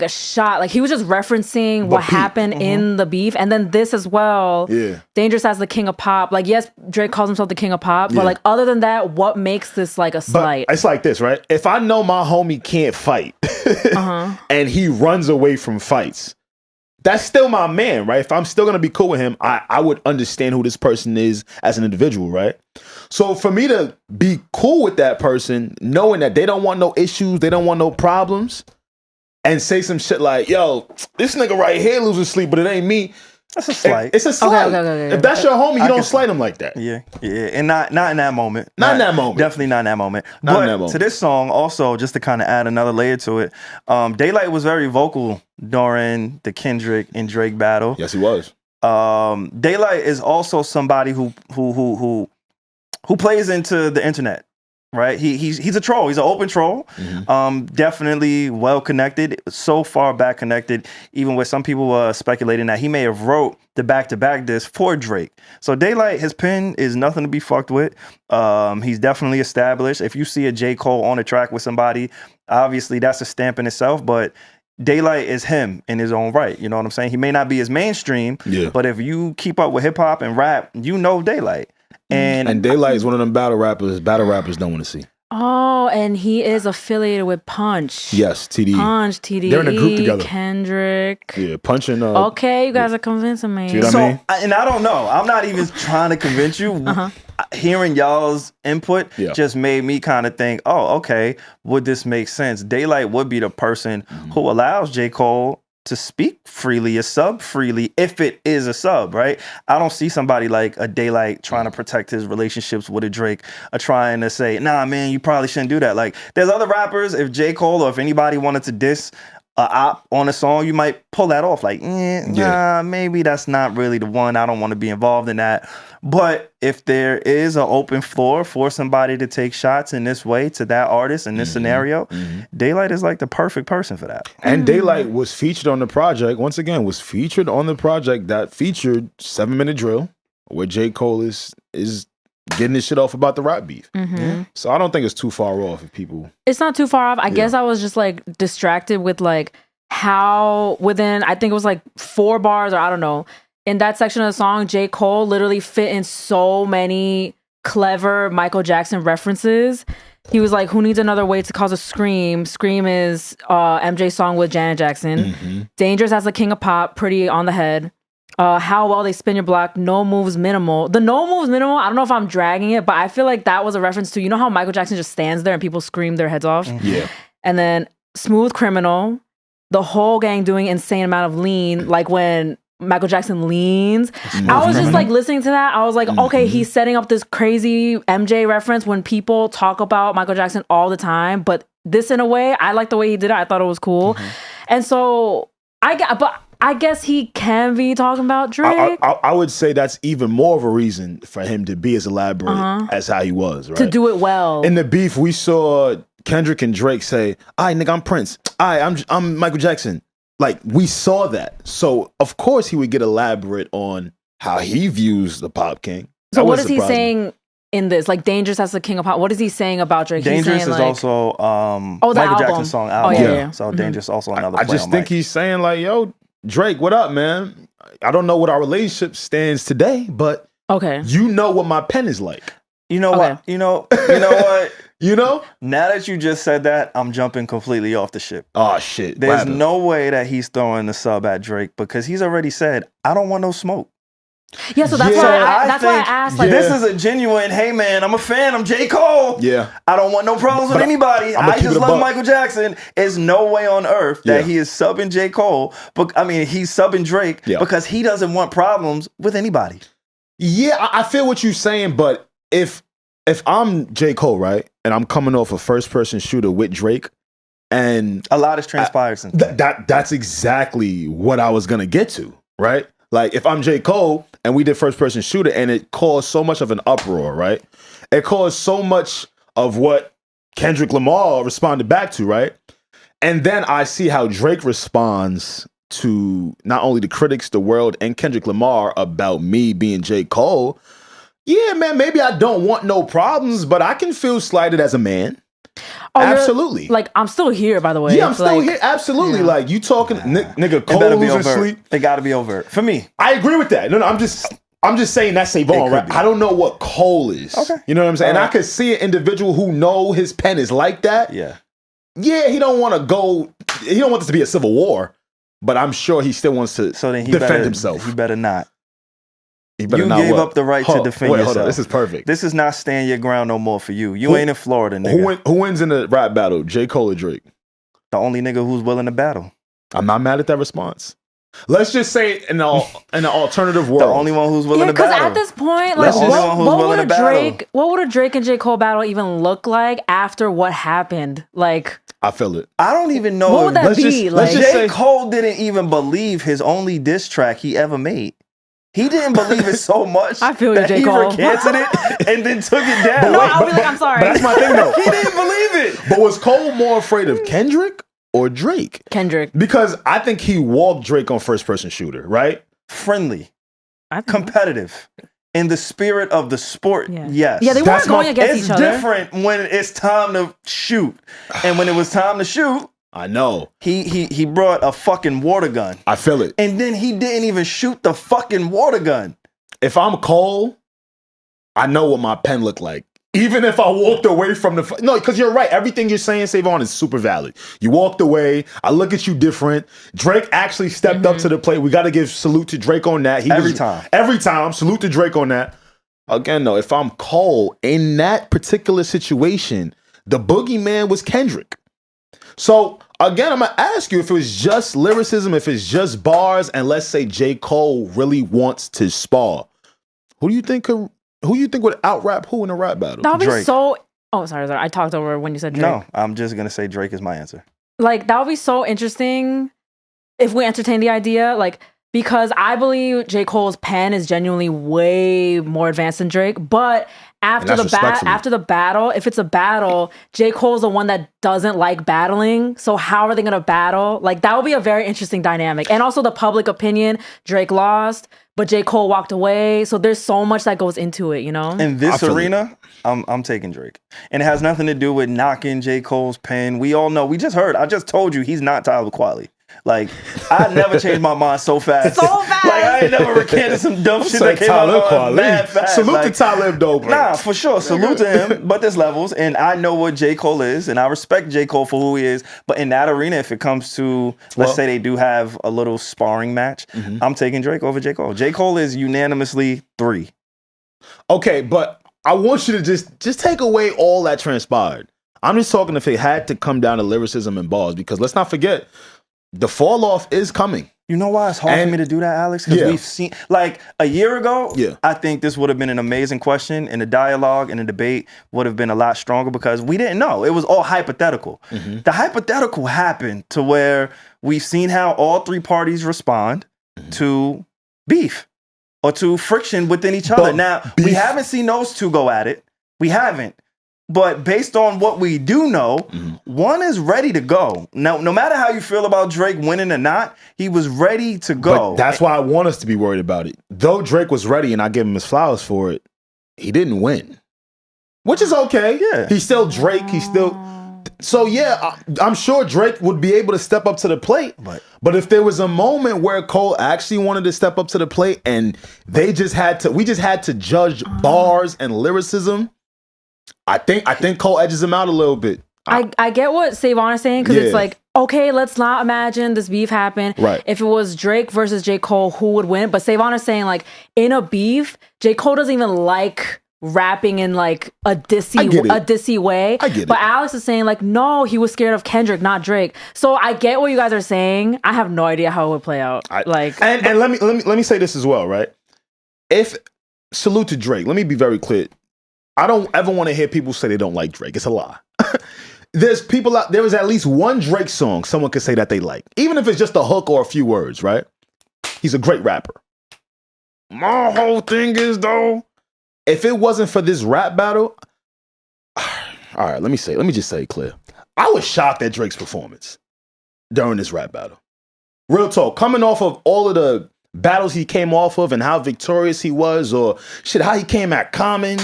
shot. Like he was just referencing what happened in the beef, and then this as well. Yeah, Dangerous as the king of pop. Like yes, Drake calls himself the king of pop, but like other than that, what makes this like a slight? But it's like this, right? If I know my homie can't fight, and he runs away from fights, that's still my man, right? If I'm still gonna be cool with him, I would understand who this person is as an individual, right? So for me to be cool with that person, knowing that they don't want no issues, they don't want no problems, and say some shit like, yo, this nigga right here losing sleep, but it ain't me. That's a slight. It's a slight. Okay. If that's your homie, you don't slight him like that. Yeah. And not in that moment. Not in that moment. Definitely not in that moment. Not in that moment. To this song, also, just to kind of add another layer to it, Daylyt was very vocal during the Kendrick and Drake battle. Yes, he was. Daylyt is also somebody who plays into the internet. Right, he's a troll. He's an open troll. Definitely well connected. So far back connected, even with some people speculating that he may have wrote the back-to-back disc for Drake. So Daylyt, his pen is nothing to be fucked with. He's definitely established. If you see a J. Cole on a track with somebody, obviously that's a stamp in itself. But Daylyt is him in his own right. You know what I'm saying? He may not be as mainstream, but if you keep up with hip hop and rap, you know Daylyt. And Daylyt is one of them battle rappers don't want to see. Oh, and he is affiliated with Punch. Yes, TDE. Punch, TDE. They're in a group together. Kendrick. Yeah, Punch and... okay, you guys are convincing me. See what I mean? And I don't know. I'm not even trying to convince you. Hearing y'all's input just made me kind of think, oh, okay, would this make sense? Daylyt would be the person who allows J. Cole to speak freely, a sub freely, if it is a sub, right? I don't see somebody like a Daylyt trying to protect his relationships with a Drake, or trying to say, nah, man, you probably shouldn't do that. Like, there's other rappers, if J. Cole or if anybody wanted to diss a op on a song, you might pull that off. Like, nah, maybe that's not really the one. I don't want to be involved in that. But if there is an open floor for somebody to take shots in this way to that artist in this scenario, Daylyt is like the perfect person for that. And Daylyt was featured on the project, once again, was featured on the project that featured 7 Minute Drill, where J. Cole is getting this shit off about the rap beef. So I don't think it's too far off if people... It's not too far off. I guess I was just like distracted with like how within, I think it was like 4 bars or I don't know, in that section of the song, J. Cole literally fit in so many clever Michael Jackson references. He was like, who needs another way to cause a scream? Scream is MJ's song with Janet Jackson. Dangerous as the king of pop, pretty on the head. How well they spin your block, no moves minimal. The no moves minimal, I don't know if I'm dragging it, but I feel like that was a reference to, you know how Michael Jackson just stands there and people scream their heads off? Yeah. And then smooth criminal, the whole gang doing insane amount of lean, like when Michael Jackson leans. I was just like listening to that. I was like, okay, he's setting up this crazy MJ reference when people talk about Michael Jackson all the time. But this, in a way, I like the way he did it. I thought it was cool. And so I guess he can be talking about Drake. I would say that's even more of a reason for him to be as elaborate as how he was, right? To do it well. In the beef, we saw Kendrick and Drake say, "All right, nigga, I'm Prince. All right, I'm Michael Jackson." Like, we saw that. So, of course, he would get elaborate on how he views the Pop King. So what is he saying in this? Like Dangerous as the King of Pop. What is he saying about Drake? Dangerous saying, is like, also the Michael album. Jackson's song album. Oh, yeah. So Dangerous also another. I play just on think Mike. he's saying like, yo, Drake, what up, man? I don't know what our relationship stands today, but you know what my pen is like. You know what? You know what? You know? Now that you just said that, I'm jumping completely off the ship. Oh shit. There's no way that he's throwing the sub at Drake because he's already said, I don't want no smoke. Yeah, so that's why I asked. Like, this is a genuine, hey man, I'm a fan, I'm J. Cole. Yeah. I don't want no problems with anybody. I just love Michael Jackson. There's no way on earth that he is subbing J. Cole. But I mean, he's subbing Drake because he doesn't want problems with anybody. Yeah, I feel what you're saying, but if I'm J. Cole, right, and I'm coming off a first-person shooter with Drake, and a lot has transpired since that's exactly what I was gonna get to, right? Like if I'm J. Cole and we did first-person shooter, and it caused so much of an uproar, right? It caused so much of what Kendrick Lamar responded back to, right? And then I see how Drake responds to not only the critics, the world, and Kendrick Lamar about me being J. Cole. Yeah, man, maybe I don't want no problems, but I can feel slighted as a man. Oh, absolutely. Like, I'm still here, by the way. Yeah, I'm still here. Absolutely. Yeah. Like, you talking, nigga, Cole losing sleep. It got to be overt. For me. I agree with that. No, I'm just saying that's SaVon, right? I don't know what Cole is. Okay. You know what I'm saying? And I could see an individual who know his pen is like that. Yeah. Yeah, he don't want this to be a civil war, but I'm sure he still wants to defend himself. He better not. You gave up the right to defend yourself. Hold on. This is perfect. This is not stand your ground no more for you. You ain't in Florida, nigga. Who wins in the rap battle, J. Cole or Drake? The only nigga who's willing to battle. I'm not mad at that response. Let's just say in an alternative world. The only one who's willing to battle. Because at this point, like, what would a Drake and J. Cole battle even look like after what happened? Like, I feel it. I don't even know. What would that be? J. Cole didn't even believe his only diss track he ever made. He didn't believe it so much I feel that J. he Cole. recanted it and then took it down. No, I'll be like, I'm sorry. But that's my thing, though. He didn't believe it. But was Cole more afraid of Kendrick or Drake? Kendrick. Because I think he walked Drake on first-person shooter, right? Friendly. Competitive. In the spirit of the sport, yes. Yeah, they weren't going against each other. It's different when it's time to shoot. And when it was time to shoot, I know. He brought a fucking water gun. I feel it. And then he didn't even shoot the fucking water gun. If I'm Cole, I know what my pen looked like. Even if I walked away from the... No, because you're right. Everything you're saying, SaVon, is super valid. You walked away. I look at you different. Drake actually stepped up to the plate. We got to give salute to Drake on that. Every time. Salute to Drake on that. Again, though, if I'm Cole, in that particular situation, the boogeyman was Kendrick. So, again, I'm going to ask you if it was just lyricism, if it's just bars, and let's say J. Cole really wants to spar. Who do you think would out-rap who in a rap battle? That would be Drake. so... Oh, sorry. I talked over when you said Drake. No, I'm just going to say Drake is my answer. Like, that would be so interesting if we entertain the idea. Like, because I believe J. Cole's pen is genuinely way more advanced than Drake, but... After the battle, if it's a battle, J. Cole's the one that doesn't like battling. So how are they going to battle? Like, that would be a very interesting dynamic. And also the public opinion, Drake lost, but J. Cole walked away. So there's so much that goes into it, you know? In this arena, I'm taking Drake. And it has nothing to do with knocking J. Cole's pen. We all know. We just heard. I just told you he's not Tyler Qualley. Like, I never changed my mind so fast. So fast. Like, I ain't never recanted some dumb shit that came out of mad fast. Salute to Talib, though. Nah, for sure. Salute to him. But there's levels. And I know what J. Cole is. And I respect J. Cole for who he is. But in that arena, if it comes to, let's say they do have a little sparring match, I'm taking Drake over J. Cole. J. Cole is unanimously 3. Okay, but I want you to just take away all that transpired. I'm just talking if it had to come down to lyricism and bars. Because let's not forget, the fall off is coming. You know why it's hard for me to do that, Alex? Because we've seen, like, a year ago, I think this would have been an amazing question, and the dialogue and the debate would have been a lot stronger because we didn't know. It was all hypothetical. The hypothetical happened to where we've seen how all 3 parties respond to beef or to friction within each other. Now, we haven't seen those 2 go at it. We haven't. But based on what we do know, one is ready to go. Now, no matter how you feel about Drake winning or not, he was ready to go. But that's why I want us to be worried about it. Though Drake was ready and I give him his flowers for it, he didn't win. Which is okay. Yeah. He's still Drake. He's still... So yeah, I'm sure Drake would be able to step up to the plate. But if there was a moment where Cole actually wanted to step up to the plate and we just had to judge bars and lyricism, I think Cole edges him out a little bit. I get what SaVon is saying, because it's like, okay, let's not imagine this beef happen. Right. If it was Drake versus J. Cole, who would win? But SaVon is saying, like, in a beef, J. Cole doesn't even like rapping in like a dissy way. I get it. But Alex is saying, like, no, he was scared of Kendrick, not Drake. So I get what you guys are saying. I have no idea how it would play out. And let me say this as well, right? Salute to Drake. Let me be very clear. I don't ever want to hear people say they don't like Drake. It's a lie. There's people out there is at least one Drake song someone could say that they like, even if it's just a hook or a few words, right? He's a great rapper. My whole thing is, though, if it wasn't for this rap battle, all right, let me just say it clear. I was shocked at Drake's performance during this rap battle. Real talk, coming off of all of the battles he came off of and how victorious he was, or shit, how he came at Common,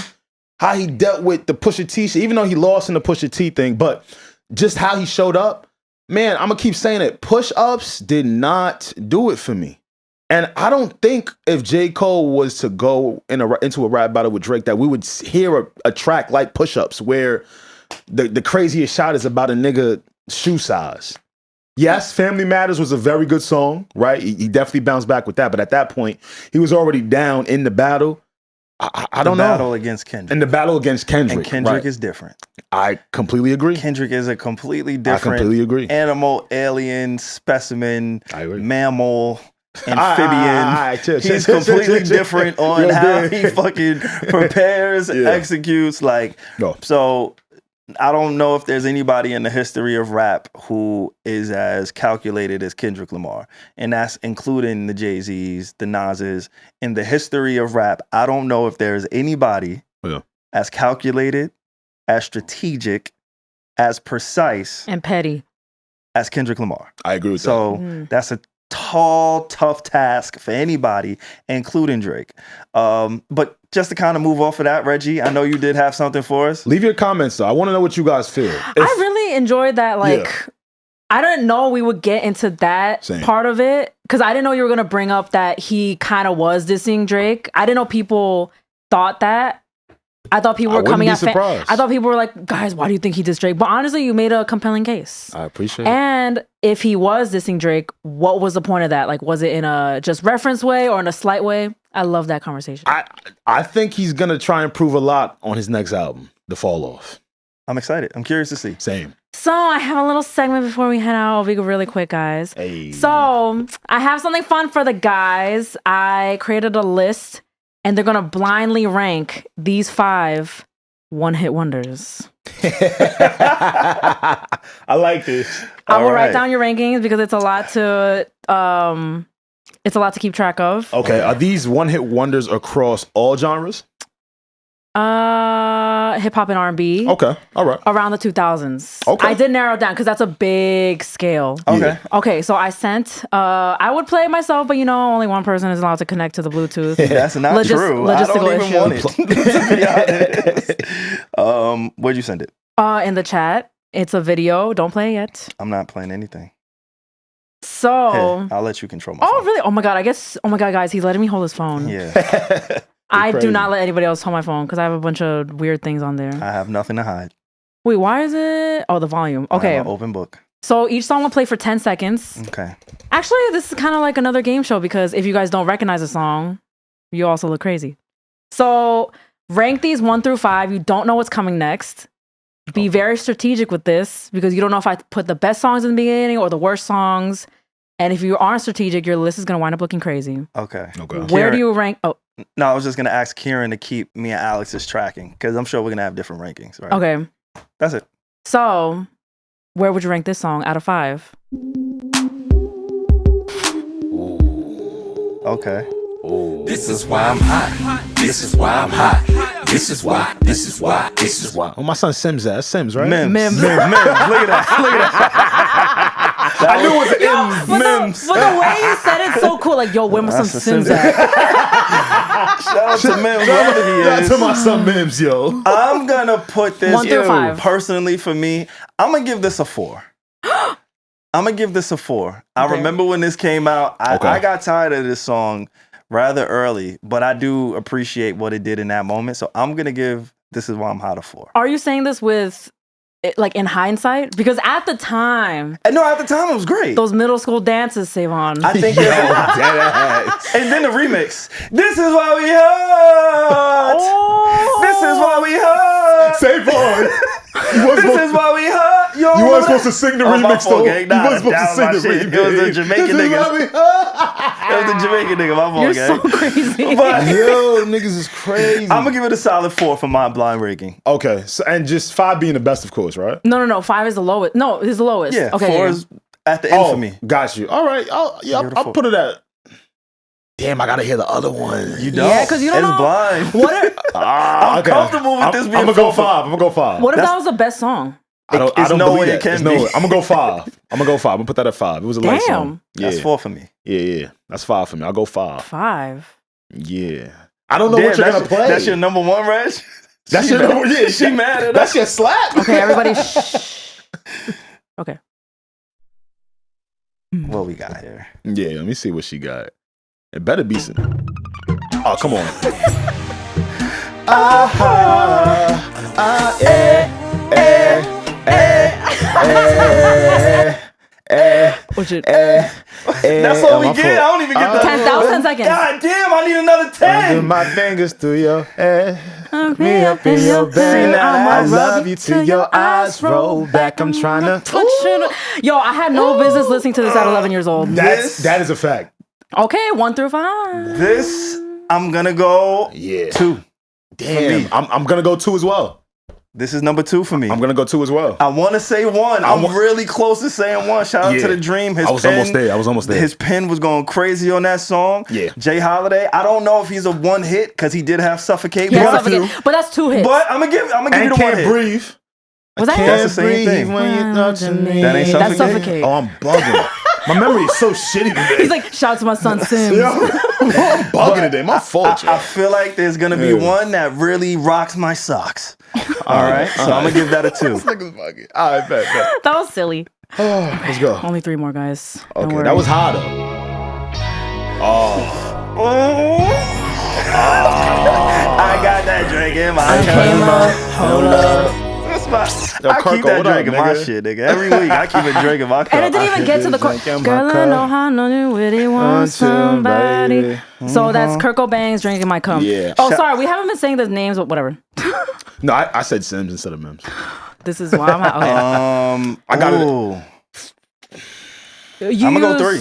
how he dealt with the Pusha T shit, even though he lost in the Pusha T thing, but just how he showed up, man, I'm gonna keep saying it. Push-ups did not do it for me. And I don't think if J. Cole was to go into a rap battle with Drake that we would hear a track like Push-Ups where the craziest shot is about a nigga shoe size. Yes, Family Matters was a very good song, right? He definitely bounced back with that. But at that point, he was already down in the battle. I don't know. The battle against Kendrick. And the battle against Kendrick. And Kendrick right. is different. I completely agree. Kendrick is a completely different I completely agree. Animal, alien, specimen, mammal, amphibian. He's completely different on how he fucking prepares, executes. Like, so I don't know if there's anybody in the history of rap who is as calculated as Kendrick Lamar. And that's including the Jay-Z's, the Nas's. In the history of rap, I don't know if there's anybody as calculated, as strategic, as precise, and petty as Kendrick Lamar. I agree with that. So that's a tall, tough task for anybody, including Drake. But just to kind of move off of that, Reggie, I know you did have something for us. Leave your comments, though. I want to know what you guys feel. I really enjoyed that. Like, I didn't know we would get into that part of it, because I didn't know you were going to bring up that he kind of was dissing Drake. I didn't know people thought that. I thought people were coming at I thought people were like, guys, why do you think he dissed Drake? But honestly, you made a compelling case. I appreciate it. And if he was dissing Drake, what was the point of that? Like, was it in a just reference way or in a slight way? I love that conversation. I think he's going to try and prove a lot on his next album, The Fall Off. I'm excited. I'm curious to see. Same. So I have a little segment before we head out. I'll be really quick, guys. Hey. So I have something fun for the guys. I created a list, and they're going to blindly rank these 5 one-hit wonders. I like this. I will write down your rankings because it's a lot to keep track of. Okay, are these one-hit wonders across all genres? Hip hop and R&B. Okay, all right. Around the 2000s. Okay. I did narrow it down because that's a big scale. Okay. Okay, so I sent, I would play it myself, but only one person is allowed to connect to the Bluetooth. That's not true. I don't even want it. To be honest. Where'd you send it? In the chat. It's a video. Don't play it yet. I'm not playing anything. So. I'll let you control my phone. Oh, really? Oh my God, guys, he's letting me hold his phone. Yeah. I do not let anybody else hold my phone because I have a bunch of weird things on there. I have nothing to hide. Wait, why is it? Oh, the volume. Okay. I'm an open book. So each song will play for 10 seconds. Okay. Actually, this is kind of like another game show because if you guys don't recognize a song, you also look crazy. So rank these 1 through 5. You don't know what's coming next. Be very strategic with this because you don't know if I put the best songs in the beginning or the worst songs. And if you aren't strategic, your list is going to wind up looking crazy. Okay. Where do you rank? Oh. No, I was just going to ask Kieran to keep me and Alex's tracking because I'm sure we're going to have different rankings, right? Okay. That's it. So, where would you rank this song out of 5? Okay. This is why I'm hot. This is why I'm hot. This is why. This is why. This is why. Oh, my son Sims at. That's Sims, right? Mims. Look at that. Look at that. I knew it was an Mims. But the way you said it so cool, like, yo, where my son Sims at? Shout out to Mims. Wherever he Shout out is. to my son Mims, yo. I'm gonna put this 1 through 5. personally for me. I'm gonna give this a 4. I'm gonna give this a 4. I remember when this came out. I got tired of this song rather early, but I do appreciate what it did in that moment. So I'm gonna give This Is Why I'm Hot a 4. Are you saying this with, like, in hindsight? Because at the time, no, at the time it was great. Those middle school dances, SaVon. I think and then the remix. This is why we hurt. This is why we hurt. SaVon. This is why we hurt. Yo, You weren't supposed to sing the remix, though. Okay, You weren't supposed to sing the remix. It was a Jamaican nigga. It was a Jamaican nigga. My fault, You're gang. so crazy. But Yo, niggas is crazy. I'm gonna give it a solid 4 for my blind ranking. Okay, so, and just 5 being the best, of course, right? No. 5 is the lowest. No, it's the lowest. Yeah, okay, 4 is at the end for me. Got you. All right, I'll put it at. Damn, I gotta hear the other one. You don't. Yeah, because you don't it's know. blind. What? I'm comfortable with this being. I'm gonna go 5. I'm gonna go 5. What if that was the best song? I don't no believe way that. it can There's no be. way. I'm gonna go 5. I'm gonna put that at 5. It was a light song. Yeah. That's 4 for me. Yeah. That's 5 for me. I'll go 5. 5. Yeah. I don't know what you're gonna play. That's your number 1, Reg? That's your number. Yeah, she mad at That's us. your slap. Okay, everybody. Shh. Okay. What we got here? Yeah, let me see what she got. It better be some. Oh, come on. That's all we get. I don't even get the 10,000 seconds. God damn, I need another 10. Run my fingers through your hair. Me up in your bed. I love you till your eyes roll back. I'm trying to. Yo, I had no business listening to this at 11 years old. That is a fact. Okay, 1 through 5. This, I'm gonna go 2. Damn, I'm gonna go 2 as well. This is number 2 for me. I'm gonna go 2 as well. I want to say 1. I'm really close to saying 1. Shout out to the Dream. I was almost there. His pen was going crazy on that song. Yeah. Jay Holiday. I don't know if he's a 1 hit because he did have Suffocate. But that's 2 hits. But I'm gonna give you the 1 hit. Breathe. Was that That's the same thing. When you talk to me. That ain't That's Suffocate. Suffocate. Oh, I'm bugging. My memory is so shitty today. He's like, shout out to my son Sims. I'm bugging today. My fault. I feel like there's gonna be one that really rocks my socks. All right, so I'm gonna give that a 2. All right, bet. That was silly. Let's go. Only 3 more, guys. Don't Okay, worry. that was harder. I got that drink in my cup. Hold up. That's my. I keep that drink in my shit, nigga. Every week I keep a drink in my cup. And it didn't even get to the girl. I know how no you really want somebody. So that's Kurt Cobain's Drinking My Cum. Yeah. Oh, sorry, we haven't been saying the names, but whatever. No, I said Sims instead of Mims. This is why I'm okay. I got it. I'm gonna go 3.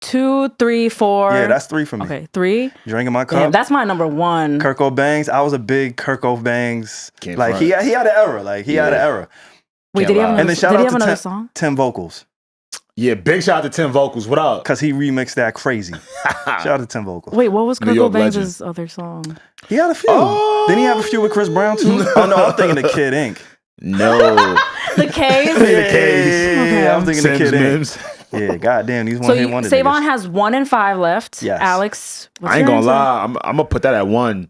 2, 3, 4. Yeah, that's 3 for me. Okay, 3. Drinking My Cup. Damn, that's my number 1. Kurt Cobain's. I was a big Kurt Cobain's. Can't Like front. he had an era. Like he had an era. Wait, did he have And another, then shout did he out have to another song? 10 vocals. Yeah, big shout out to 10 vocals. What up? Cause he remixed that crazy. Shout out to 10 vocals. Wait, what was New Kurt York Cobain's other song? He had a few. Didn't he have a few with Chris Brown too? Oh no, I'm thinking the Kid Ink. No. The K's? Yeah, I'm thinking the Kid Mims. Ink. Yeah, goddamn, these So one hit wonder SaVon niggas. has 1 and 5 left. Yes. Alex, what's I ain't your gonna answer? lie. I'm gonna put that at 1.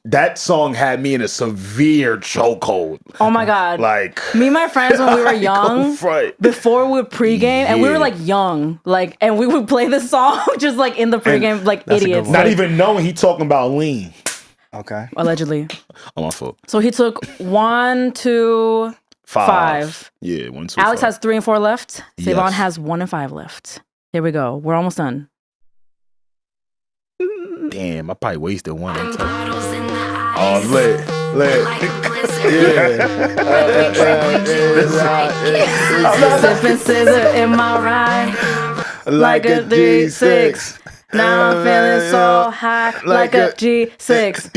That song had me in a severe chokehold. Oh my God. Like Me and my friends when we were young, front. before we would pregame, and we were Yeah. like young, like, and we would play this song just like in the pregame, like that's a good idiots. one. Not like, even knowing he talking about lean. Okay. allegedly. Oh, my fault. So he took 1, 2, 5. Yeah, 1, 2. Alex 5. has 3 and 4 left. SaVon Yes. has 1 and 5 left. Here we go. We're almost done. Damn, I probably wasted 1. Oh, lit. Yeah. Sipping scissor in my ride, like a G6. Now I'm feeling so high, like a G6.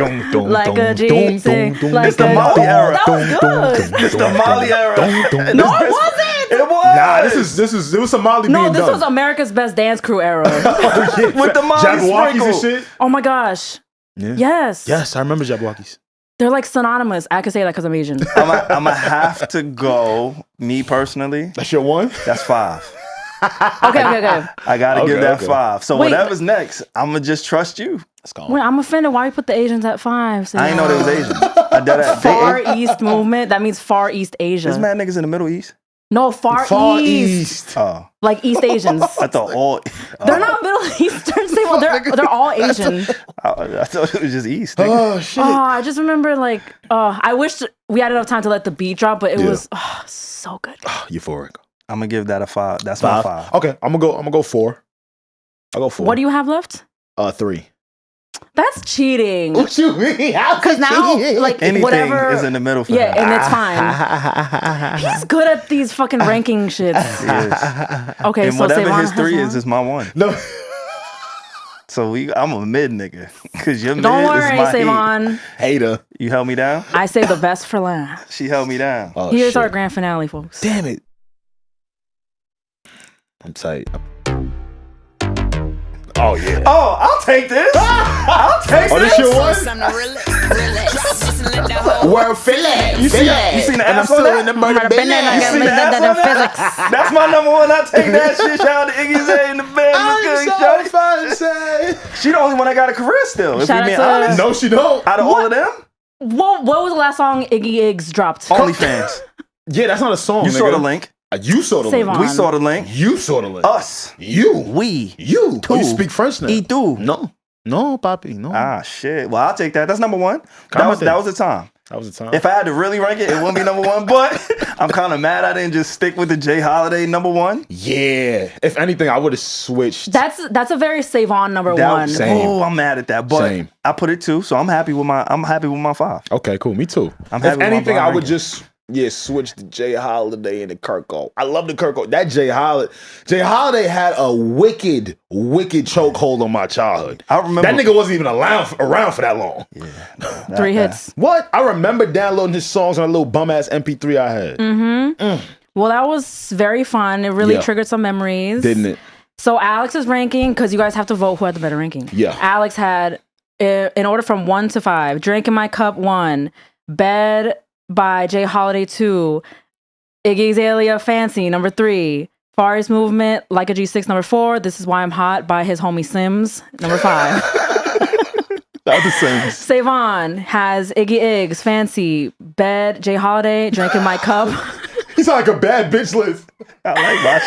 Like a G6. Like It's the a Molly era. That was good. It's the Molly era. No, it wasn't. It was. Nah, there was some Molly No, being this done. was America's Best Dance Crew era. With the Molly Jabberwockies and sprinkle. shit. Oh my gosh. Yeah. Yes. Yes, I remember Jabberwockies. They're like synonymous. I could say that because I'm Asian. I'm gonna have to go. Me personally, That's your one? that's 5. Okay. I gotta give that okay. 5. So Wait. whatever's next, I'm gonna just trust you. Let's go. Wait, I'm offended. Why you put the Asians at 5? I didn't know they was Asian. I did that. Far East movement. That means Far East Asia. There's mad niggas in the Middle East. No, Far East. Oh, Like East Asians. I thought all. They're not Middle Eastern. They're all Asian. I thought it was just East. Oh shit. Oh, I just remember like, I wish we had enough time to let the beat drop, but it was so good. Euphoric. I'm gonna give that a 5. That's my 5. Okay, I'm gonna go 4. I'll go 4. What do you have left? 3. That's cheating. What you mean? Because now, like, Anything whatever is in the middle for yeah, him. and it's fine. He's good at these fucking ranking shits. Okay, And so whatever SaVon his 3 has is my 1. No. So I'm a mid nigga. Cause your Don't mid worry, is my SaVon. Hater. You held me down? I say the best for last. She held me down. Oh, Here's shit. our grand finale, folks. Damn it. I'm tight. Oh yeah. Oh, I'll take this. I'll take Oh, this. this your one? Word Philly. You seen the And I'm ass on still that? in the murder You business. seen the ass on that? That's my number 1. I take that shit. Shout out to Iggy's A in the bed. I'm so fun say. She the only one that got a career still. If Shout we out being to- honest. No, she don't. Out of all of them, What was the last song Iggy Iggs dropped? OnlyFans. Yeah, that's not a song. You nigga. saw the link. You saw the link. SaVon. We saw the link. You saw the link. Us. You. We. You. Oh, you Two. speak French now. E tu. No. No, papi. No. Ah, shit. Well, I'll take that. That's number 1. That was the time. That was the time. If I had to really rank it, it wouldn't be number 1. But I'm kind of mad I didn't just stick with the J Holiday number 1. Yeah. If anything, I would have switched. That's a very SaVon number 1. Same. Oh, I'm mad at that. But Same. I put it 2, so I'm happy with my 5. Okay, cool. Me too. I'm happy if with my anything, blind I would ranking. just switch the Jay Holiday and the Kirk Cole. I love the Kirk Cole. That Jay Holiday had a wicked chokehold on my childhood. I remember that nigga wasn't even around for that long. Yeah, 3 hits. What? I remember downloading his songs on a little bum ass MP3 I had. Well, that was very fun. It really Yeah. triggered some memories. Didn't it? So Alex's ranking, because you guys have to vote who had the better ranking. Yeah. Alex had, in order from 1 to 5, Drink in My Cup 1, Bed by Jay Holiday 2, Iggy Azalea Fancy number 3, Far East Movement Like a G6 number 4, This Is Why I'm Hot by his homie Sims number 5. That was the same. SaVon has Iggy Iggs Fancy, Bed, Jay Holiday, Drink in My Cup. He's like a bad bitch list. I like my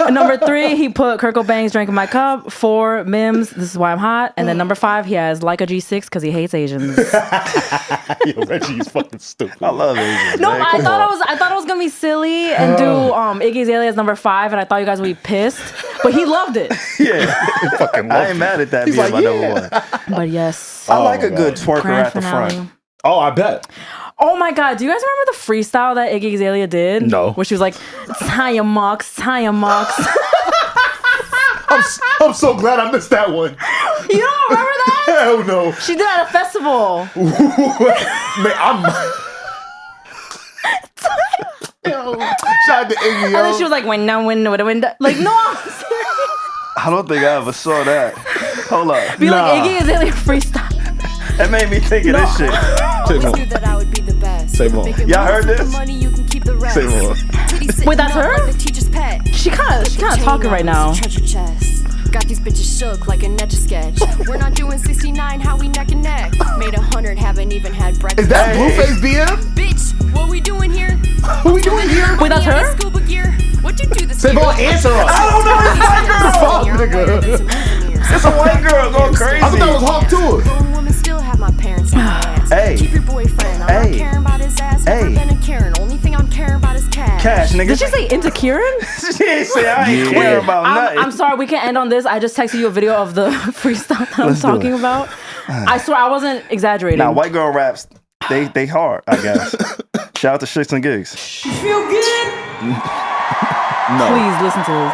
shit. Number 3, he put Kurt Cobain's Drink in My Cup. 4, Mims, This Is Why I'm Hot. And then number 5, he has Like a G6 because he hates Asians. Yo, Reggie's fucking stupid. I love Asians. No, man. I thought it was gonna be silly and do Iggy Azalea as number 5, and I thought you guys would be pissed, but he loved it. Yeah, I ain't mad at that being my number 1. But yes, I like a good twerker grand at the finale. front. Oh, I bet. Oh my god, do you guys remember the freestyle that Iggy Azalea did? No. Where she was like, tie your mucks. I'm so glad I missed that one. You don't remember that? Hell no. She did it at a festival. Man, shout out to Iggy, And yo. then she was like, window. Like, no, I'm serious. I don't think I ever saw that. Hold up. Be like, Iggy Azalea freestyle. That made me think of this shit. SaVon. Knew that I would be the best. SaVon. Y'all heard this? Money, you can keep the rest. SaVon. Wait, that's her? Like the teacher's pet. She kind of talking right now. Treasure chest. Got these bitches shook like a Etch-a-Sketch. We're not doing 69, how we neck and neck. Made 100, haven't even had breakfast. Is that Blueface BM? Bitch, what we doing here? What we doing here? Wait, that's her? Scuba gear. What you do this SaVon, answer us. I don't know. It's white girl. It's a white girl going crazy. I thought that was Hawk Tour. Grown women still have my parents on my ass. Hey. Keep your boyfriend. I'm not caring about his ass. Never been a Karen. Only thing I'm caring about is cash. Cash, nigga. Did she say into Kieran? She ain't say I ain't care about nothing. I'm sorry, we can't end on this. I just texted you a video of the freestyle that I'm talking about. I swear I wasn't exaggerating. Now, white girl raps, they hard, I guess. Shout out to Shits and Gigs. You feel good? No. Please listen to this.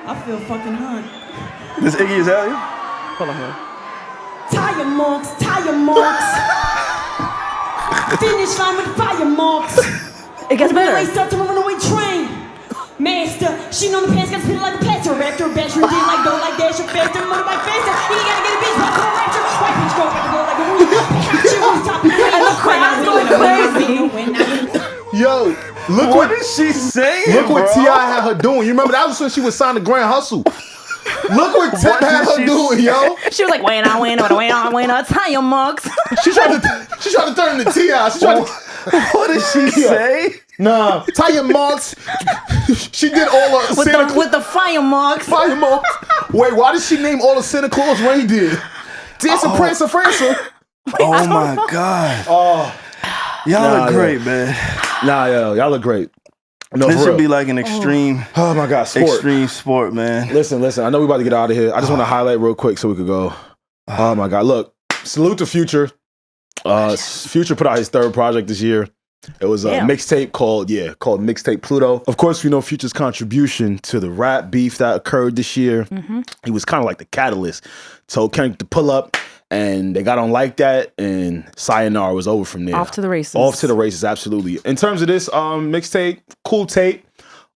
I feel fucking hot. This Iggy Azalea? Hold on here. Tire marks. Finish line with fire marks. It gets better. Runaway start to a runaway train. Master, she know the pants got spit like a pastor. Raptor, bedroom, did like go like dash, faster, motorbike faster. He gotta get a bitch, rock on raptor. White bitch, go back to go like a woo. Look what is she saying? Look what bro? T.I. had her doing. You remember that was when she was signed to Grand Hustle. Look what Tip had her doing, yo. She was like, wait, tie your mugs. She tried to turn into T.I. What did she say? Nah, tie your marks. She did all the with the fire marks. Fire marks. Wait, why did she name all the Santa Claus reindeer? Dancer, Prancer, Francer. Oh my God. Oh, y'all look great, man. Nah, yo, y'all look great. No, this should be like an extreme. Oh my God, sport. Extreme sport, man. Listen. I know we about to get out of here. I just want to highlight real quick so we could go. Oh my God, look. Salute to Future. Future put out his third project this year. It was a mixtape called MIXTAPE PLUTO. Of course, we know Future's contribution to the rap beef that occurred this year. Mm-hmm. He was kind of like the catalyst. Told Kendrick to pull up, and they got on like that, and sayonara was over from there. Off to the races. Off to the races, absolutely. In terms of this mixtape, cool tape.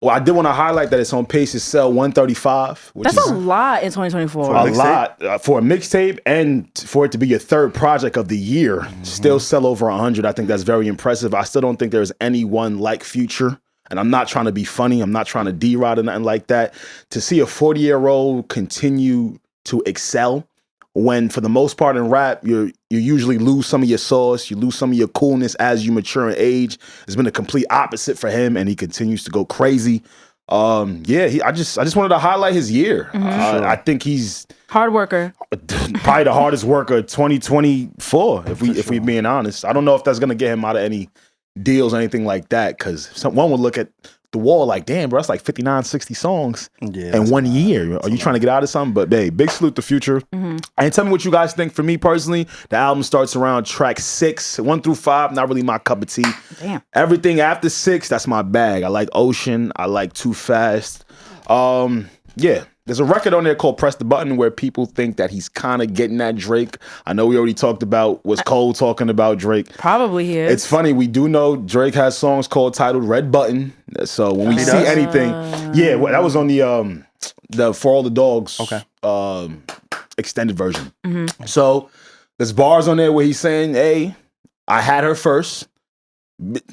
Well, I did want to highlight that it's on pace to sell 135. That's a lot in 2024. A lot for a mixtape, and for it to be your third project of the year, still sell over 100. I think that's very impressive. I still don't think there's anyone like Future. And I'm not trying to be funny. I'm not trying to D-Rod or nothing like that. To see a 40-year-old continue to excel when, for the most part in rap, you usually lose some of your sauce, you lose some of your coolness as you mature in age. It's been a complete opposite for him, and he continues to go crazy. I just wanted to highlight his year. Mm-hmm. I think he's hard worker, probably the hardest worker 2024. If we being honest, I don't know if that's gonna get him out of any deals or anything like that, because someone would look at the wall like, damn, bro, that's like 59, 60 songs in 1 year. Are you trying to get out of something? But hey, big salute to Future. Mm-hmm. And tell me what you guys think. For me personally, the album starts around track 6, 1 through 5, not really my cup of tea. Damn. Everything after 6, that's my bag. I like Ocean. I like Too Fast. There's a record on there called Press the Button where people think that he's kind of getting at Drake. I know we already talked about, was Cole talking about Drake? Probably he is. It's funny, we do know Drake has songs titled Red Button. So when we see anything, that was on the For All the Dogs extended version. Mm-hmm. So there's bars on there where he's saying, hey, I had her first.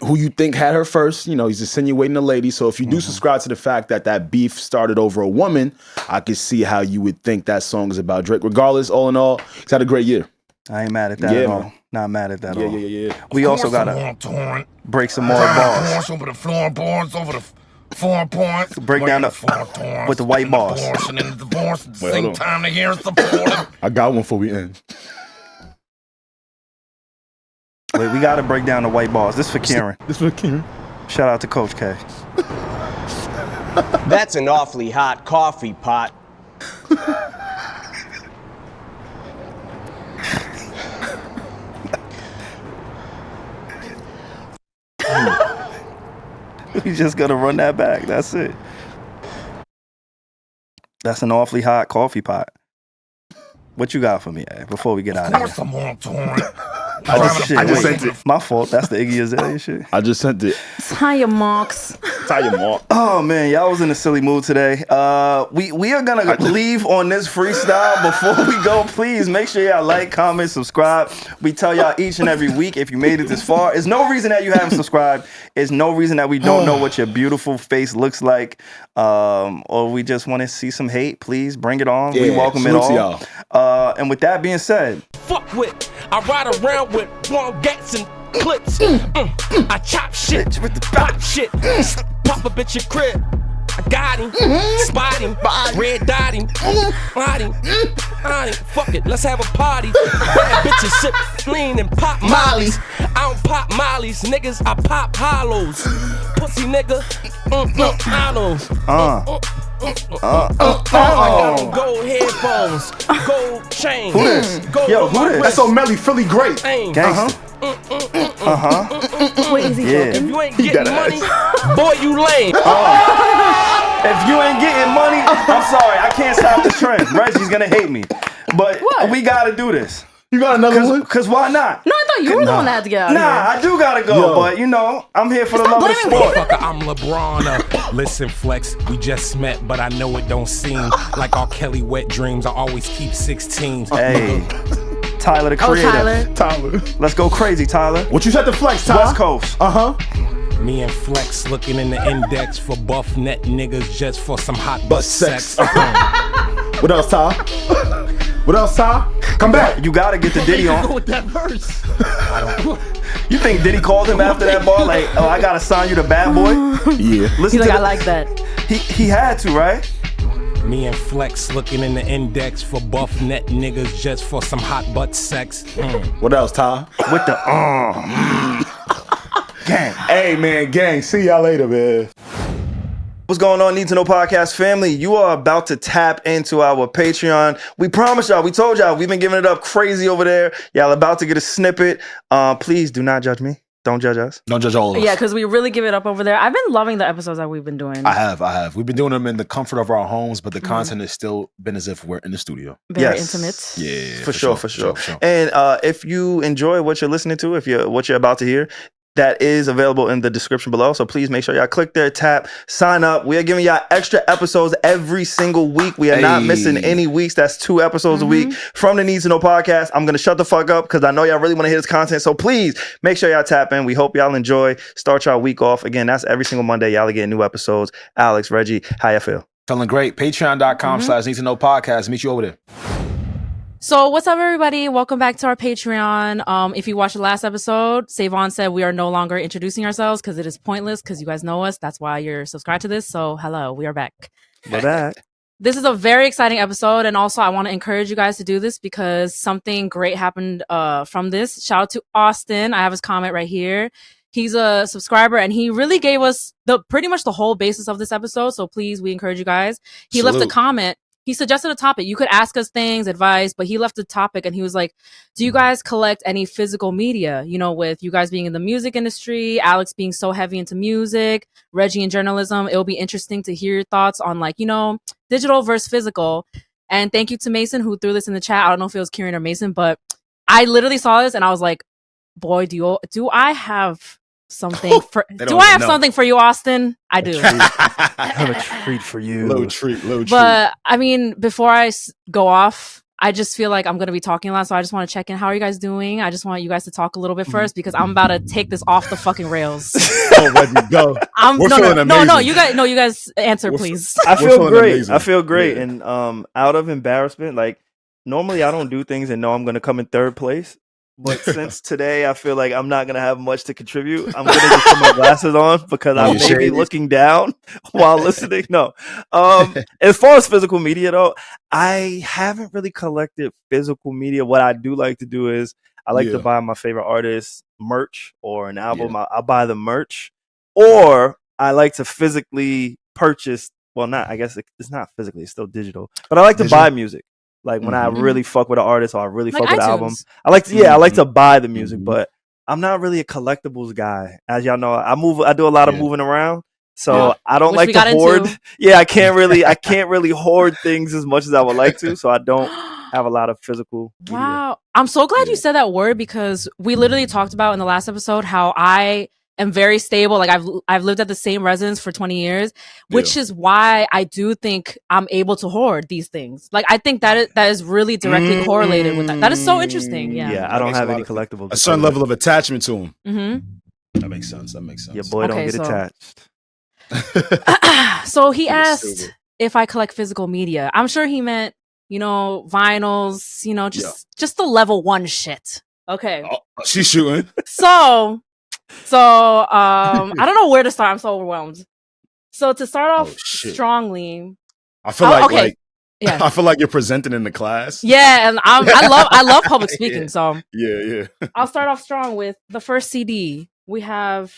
Who you think had her first? You know, he's insinuating a lady. So if you do subscribe to the fact that beef started over a woman, I could see how you would think that song is about Drake. Regardless, all in all, he's had a great year. I ain't mad at that at all. Man. Not mad at that at all. Yeah. We also gotta break some more bars. Over the floorboards, over the 4 points. Break down with the white bars. And then divorce at the same time to hear support. I got one before we end. Wait, we gotta break down the white bars. This is for Kieran. Shout out to Coach K. That's an awfully hot coffee pot. We just gonna run that back. That's it. That's an awfully hot coffee pot. What you got for me, before we get out of here? I just sent it. My fault. That's the Iggy Azalea shit. I just sent it. Tie your marks. Oh man, y'all was in a silly mood today. We are gonna leave on this freestyle. Before we go, please make sure y'all like, comment, subscribe. We tell y'all each and every week if you made it this far. There's no reason that you haven't subscribed. There's no reason that we don't know what your beautiful face looks like. Or we just want to see some hate. Please bring it on. We welcome it all. And with that being said, fuck with. I ride around with long gats and clips. I chop shit with the pop shit. Pop a bitch your crib. I got him, spot him, red dot him, bought him, fuck it, let's have a party. Bad bitches sip lean and pop mollies. I don't pop mollies, niggas, I pop hollows. Pussy nigga, hollows. I got them gold headphones, gold chain. Who this? Yo, who this? That's O'Malley, Philly great. Gangsta. Wait, is he joking? If you ain't getting money, boy, you lame. If you ain't getting money, I'm sorry, I can't stop the trend. Reggie's gonna hate me, but we gotta do this. You got another one? Cause why not? No, I thought you were the one that had to get out of here. I do gotta go, but you know, I'm here for the love of the sport. I'm LeBron. Listen, Flex, we just met, but I know it don't seem like R. Kelly wet dreams. I always keep 16. Hey, Tyler the creator. Tyler. Let's go crazy, Tyler. What you said to Flex, Tyler? West Coast. Me and Flex looking in the index for buff net niggas just for some hot Butt sex. What else, Ty? What else, Ty? Come back. You gotta get the Diddy on. Go with that verse. You think Diddy called him after that bar like, oh, I gotta sign you to Bad Boy? Yeah. Listen He's to like, I like that. He had to, right? Me and Flex looking in the index for buff net niggas just for some hot butt sex. What else, Ty? With the gang. Hey man, gang. See y'all later, man. What's going on, Need to Know Podcast family? You are about to tap into our Patreon. We promised y'all, we told y'all, we've been giving it up crazy over there. Y'all about to get a snippet. Please do not judge me. Don't judge us. Don't judge all of us. Yeah, because we really give it up over there. I've been loving the episodes that we've been doing. I have. We've been doing them in the comfort of our homes, but the content has still been as if we're in the studio. Very intimate. Yeah, for sure. And if you enjoy what you're listening to, what you're about to hear, that is available in the description below. So please make sure y'all click there, tap, sign up. We are giving y'all extra episodes every single week. We are not missing any weeks. That's 2 episodes a week from the Need to Know Podcast. I'm going to shut the fuck up because I know y'all really want to hear this content. So please make sure y'all tap in. We hope y'all enjoy. Start y'all week off. Again, that's every single Monday. Y'all are getting new episodes. Alex, Regi, how y'all feel? Feeling great. Patreon.com/Need to Know Podcast. Meet you over there. So what's up, everybody? Welcome back to our Patreon. If you watched the last episode, SaVon said we are no longer introducing ourselves because it is pointless because you guys know us. That's why you're subscribed to this. So hello, we are back. We're back. This is a very exciting episode. And also I want to encourage you guys to do this because something great happened from this. Shout out to Austin. I have his comment right here. He's a subscriber and he really gave us pretty much the whole basis of this episode. So please, we encourage you guys. He left a comment. He suggested a topic. You could ask us things, advice, but he left a topic and he was like, do you guys collect any physical media? You know, with you guys being in the music industry, Alex being so heavy into music, Regi in journalism, it'll be interesting to hear your thoughts on like, you know, digital versus physical. And thank you to Mason who threw this in the chat. I don't know if it was Kieran or Mason, but I literally saw this and I was like, boy, do I have something for something for you, Austin? I do. I have a treat for you. Low treat. But I mean, before I go off, I just feel like I'm going to be talking a lot. So I just want to check in. How are you guys doing? I just want you guys to talk a little bit first because I'm about to take this off the fucking rails. Let go. We're feeling amazing. You guys answer, please. I feel great. And out of embarrassment, like normally I don't do things and know I'm going to come in third place. But since today, I feel like I'm not going to have much to contribute. I'm going to just put my glasses on because I may be looking down while listening. No. As far as physical media, though, I haven't really collected physical media. What I do like to do is I like to buy my favorite artist merch or an album. I'll buy the merch. Or I like to physically purchase. Well, I guess it's not physically. It's still digital. But I like to buy music. Like when I really fuck with an artist or I really fuck with an album, I like to buy the music, but I'm not really a collectibles guy. As y'all know, I do a lot of moving around. So I don't like to hoard. Yeah, I can't really hoard things as much as I would like to. So I don't have a lot of physical media. Wow. I'm so glad you said that word because we literally talked about in the last episode how I am very stable. Like I've lived at the same residence for 20 years, which is why I do think I'm able to hoard these things. Like I think that is really directly correlated with that. That is so interesting. Yeah. I don't have any collectibles. A certain level of attachment to them. Mm-hmm. That makes sense. Your boy don't get attached. So he asked if I collect physical media. I'm sure he meant, you know, vinyls, you know, just the level 1 shit. Okay. Oh, she's shooting. So I don't know where to start. I'm so overwhelmed. So to start off strongly, I feel I feel like you're presenting in the class. Yeah, and I love public speaking. So yeah. I'll start off strong with the first CD. We have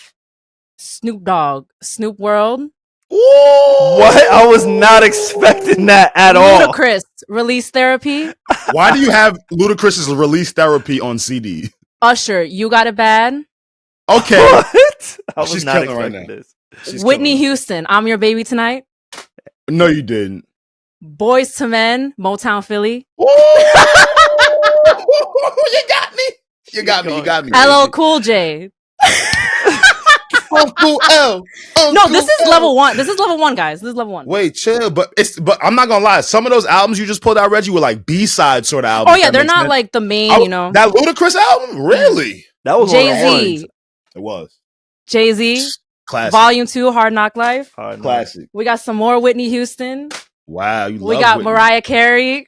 Snoop Dogg, Snoop World. Ooh! What? I was not expecting that at all. Ludacris, Release Therapy. Why do you have Ludacris's Release Therapy on CD? Usher, You Got It Bad. Okay. What? I was not expecting this. Whitney Houston, I'm Your Baby Tonight. No, you didn't. Boys to Men, Motown Philly. You got me. You got me. LL Cool J. No, this is level 1. This is level 1, guys. This is level 1. Wait, chill. But I'm not gonna lie. Some of those albums you just pulled out, Regi, were like B-side sort of albums. Oh yeah, they're not like the main. You know, that Ludacris album, really? That was Jay-Z. It was Jay-Z. Classic. Volume 2, Hard Knock Life. Classic. We got some more Whitney Houston. Wow, you We love got Whitney. Mariah Carey.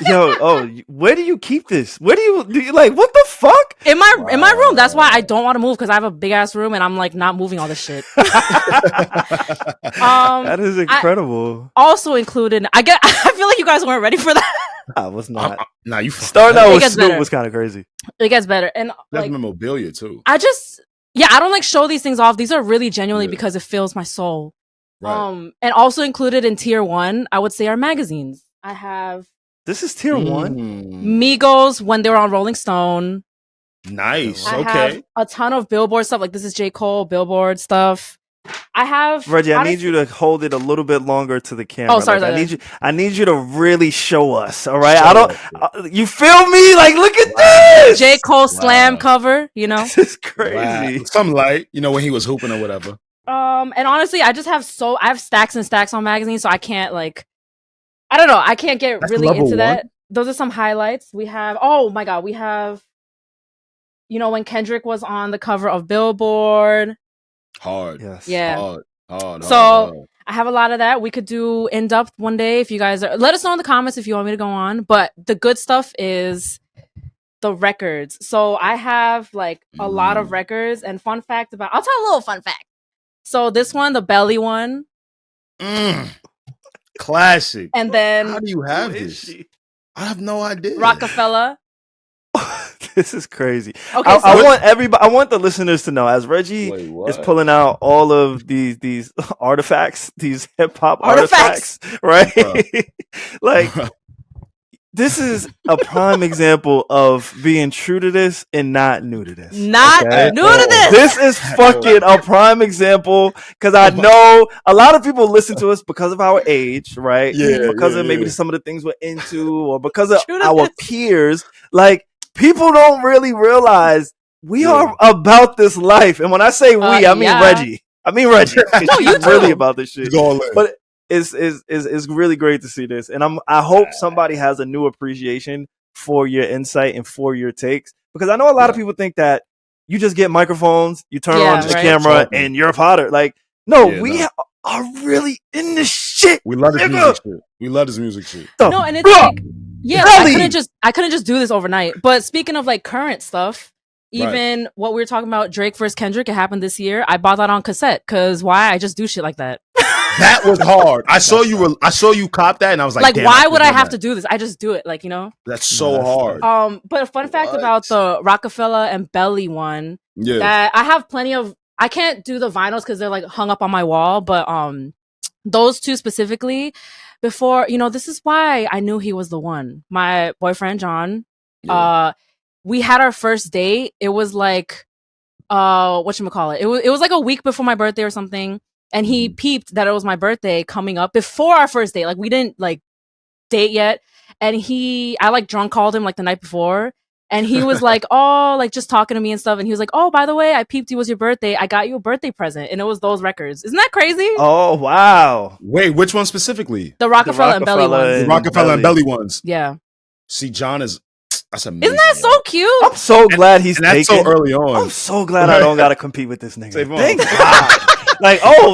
Yo, where do you keep this? Where do you like? What the fuck? In my room. That's why I don't want to move, because I have a big ass room and I'm like not moving all this shit. That is incredible. Also included, I feel like you guys weren't ready for that. I was not. Nah, you starting out It with gets Snoop better. was kind of crazy. It gets better. And That's like, memorabilia too. I don't like show these things off. These are really genuinely because it fills my soul. Right. And also included in tier 1, I would say, are magazines. I have This is tier 1. Migos when they were on Rolling Stone. Nice. I Okay. have a ton of Billboard stuff. Like this is J. Cole, Billboard stuff. I have Reggie, I honestly- need you to hold it a little bit longer to the camera. Oh, sorry, Like, sorry. I need you to really show us. All right, Show I don't. You feel me? Like, look at this. J. Cole slam cover, you know? This is crazy. Wow. Some light, when he was hooping or whatever. And honestly, I have stacks and stacks on magazines, so I can't I don't know, I can't get That's really level into one? that. Those are some highlights. We have, oh my god, we have, when Kendrick was on the cover of Billboard. Hard. Yes. Yeah. Hard. So I have a lot of that. We could do in depth one day if you guys are. Let us know in the comments if you want me to go on. But the good stuff is the records. So I have a lot of records. And I'll tell a little fun fact. So this one, the Belly one. Classic. And then How do you have this? I have no idea. Rockefeller. This is crazy. Okay, I want everybody. I want the listeners to know, as Reggie is pulling out all of these artifacts, these hip hop artifacts, right? Like, this is a prime example of being true to this and not new to this. Not new to this. This is fucking a prime example, because I know a lot of people listen to us because of our age, right? Yeah, because yeah, of maybe yeah. some of the things we're into, or because of True to our this. peers. Like, people don't really realize we are about this life. And when I say we, I mean yeah. Reggie. I mean Reggie. No, you She's really too. about this shit. Go all in. But it's really great to see this. And I hope somebody has a new appreciation for your insight and for your takes. Because I know a lot of people think that you just get microphones, you turn on the right. camera, and you're a potter. Like, no, Yeah, we no. are really in this shit. We love this nigga. music shit. We love this music shit. No, and it's like, yeah, I couldn't just do this overnight. But speaking of current stuff, even what we were talking about, Drake versus Kendrick, it happened this year. I bought that on cassette because why? I just do shit like that. That was hard. I saw you cop that, and I was like, damn, why would I could've have done to do this? I just do it, That's so hard. But a fun fact about the Rockefeller and Belly one, Yeah. that I have plenty of. I can't do the vinyls because they're hung up on my wall, but those two specifically. Before, this is why I knew he was the one. My boyfriend John, we had our first date. It was whatchamacallit? It was like a week before my birthday or something. And he peeped that it was my birthday coming up before our first date. We didn't date yet. And I drunk called him the night before. And he was just talking to me and stuff. And he was like, oh, by the way, I peeped it was your birthday. I got you a birthday present. And it was those records. Isn't that crazy? Oh, wow. Wait, which one specifically? The Rockefeller and Belly ones. The Rockefeller and Belly ones. Yeah. See, John is that's amazing. Isn't that so cute? I'm so glad he's and that's taken. so early on. I'm so glad I don't got to compete with this nigga. SaVon. Thank God.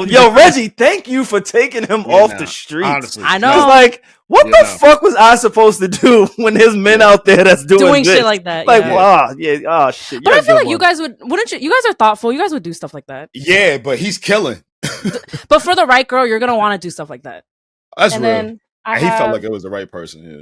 Yo, Reggie, thank you for taking him off the streets. Honestly. I know. It's what the fuck was I supposed to do when there's men out there that's doing shit this? like that? Shit. But I feel like you guys wouldn't you? You guys are thoughtful. You guys would do stuff like that. Yeah, but he's killing. But for the right girl, you're gonna want to do stuff like that. That's And real. then He felt like it was the right person. Yeah.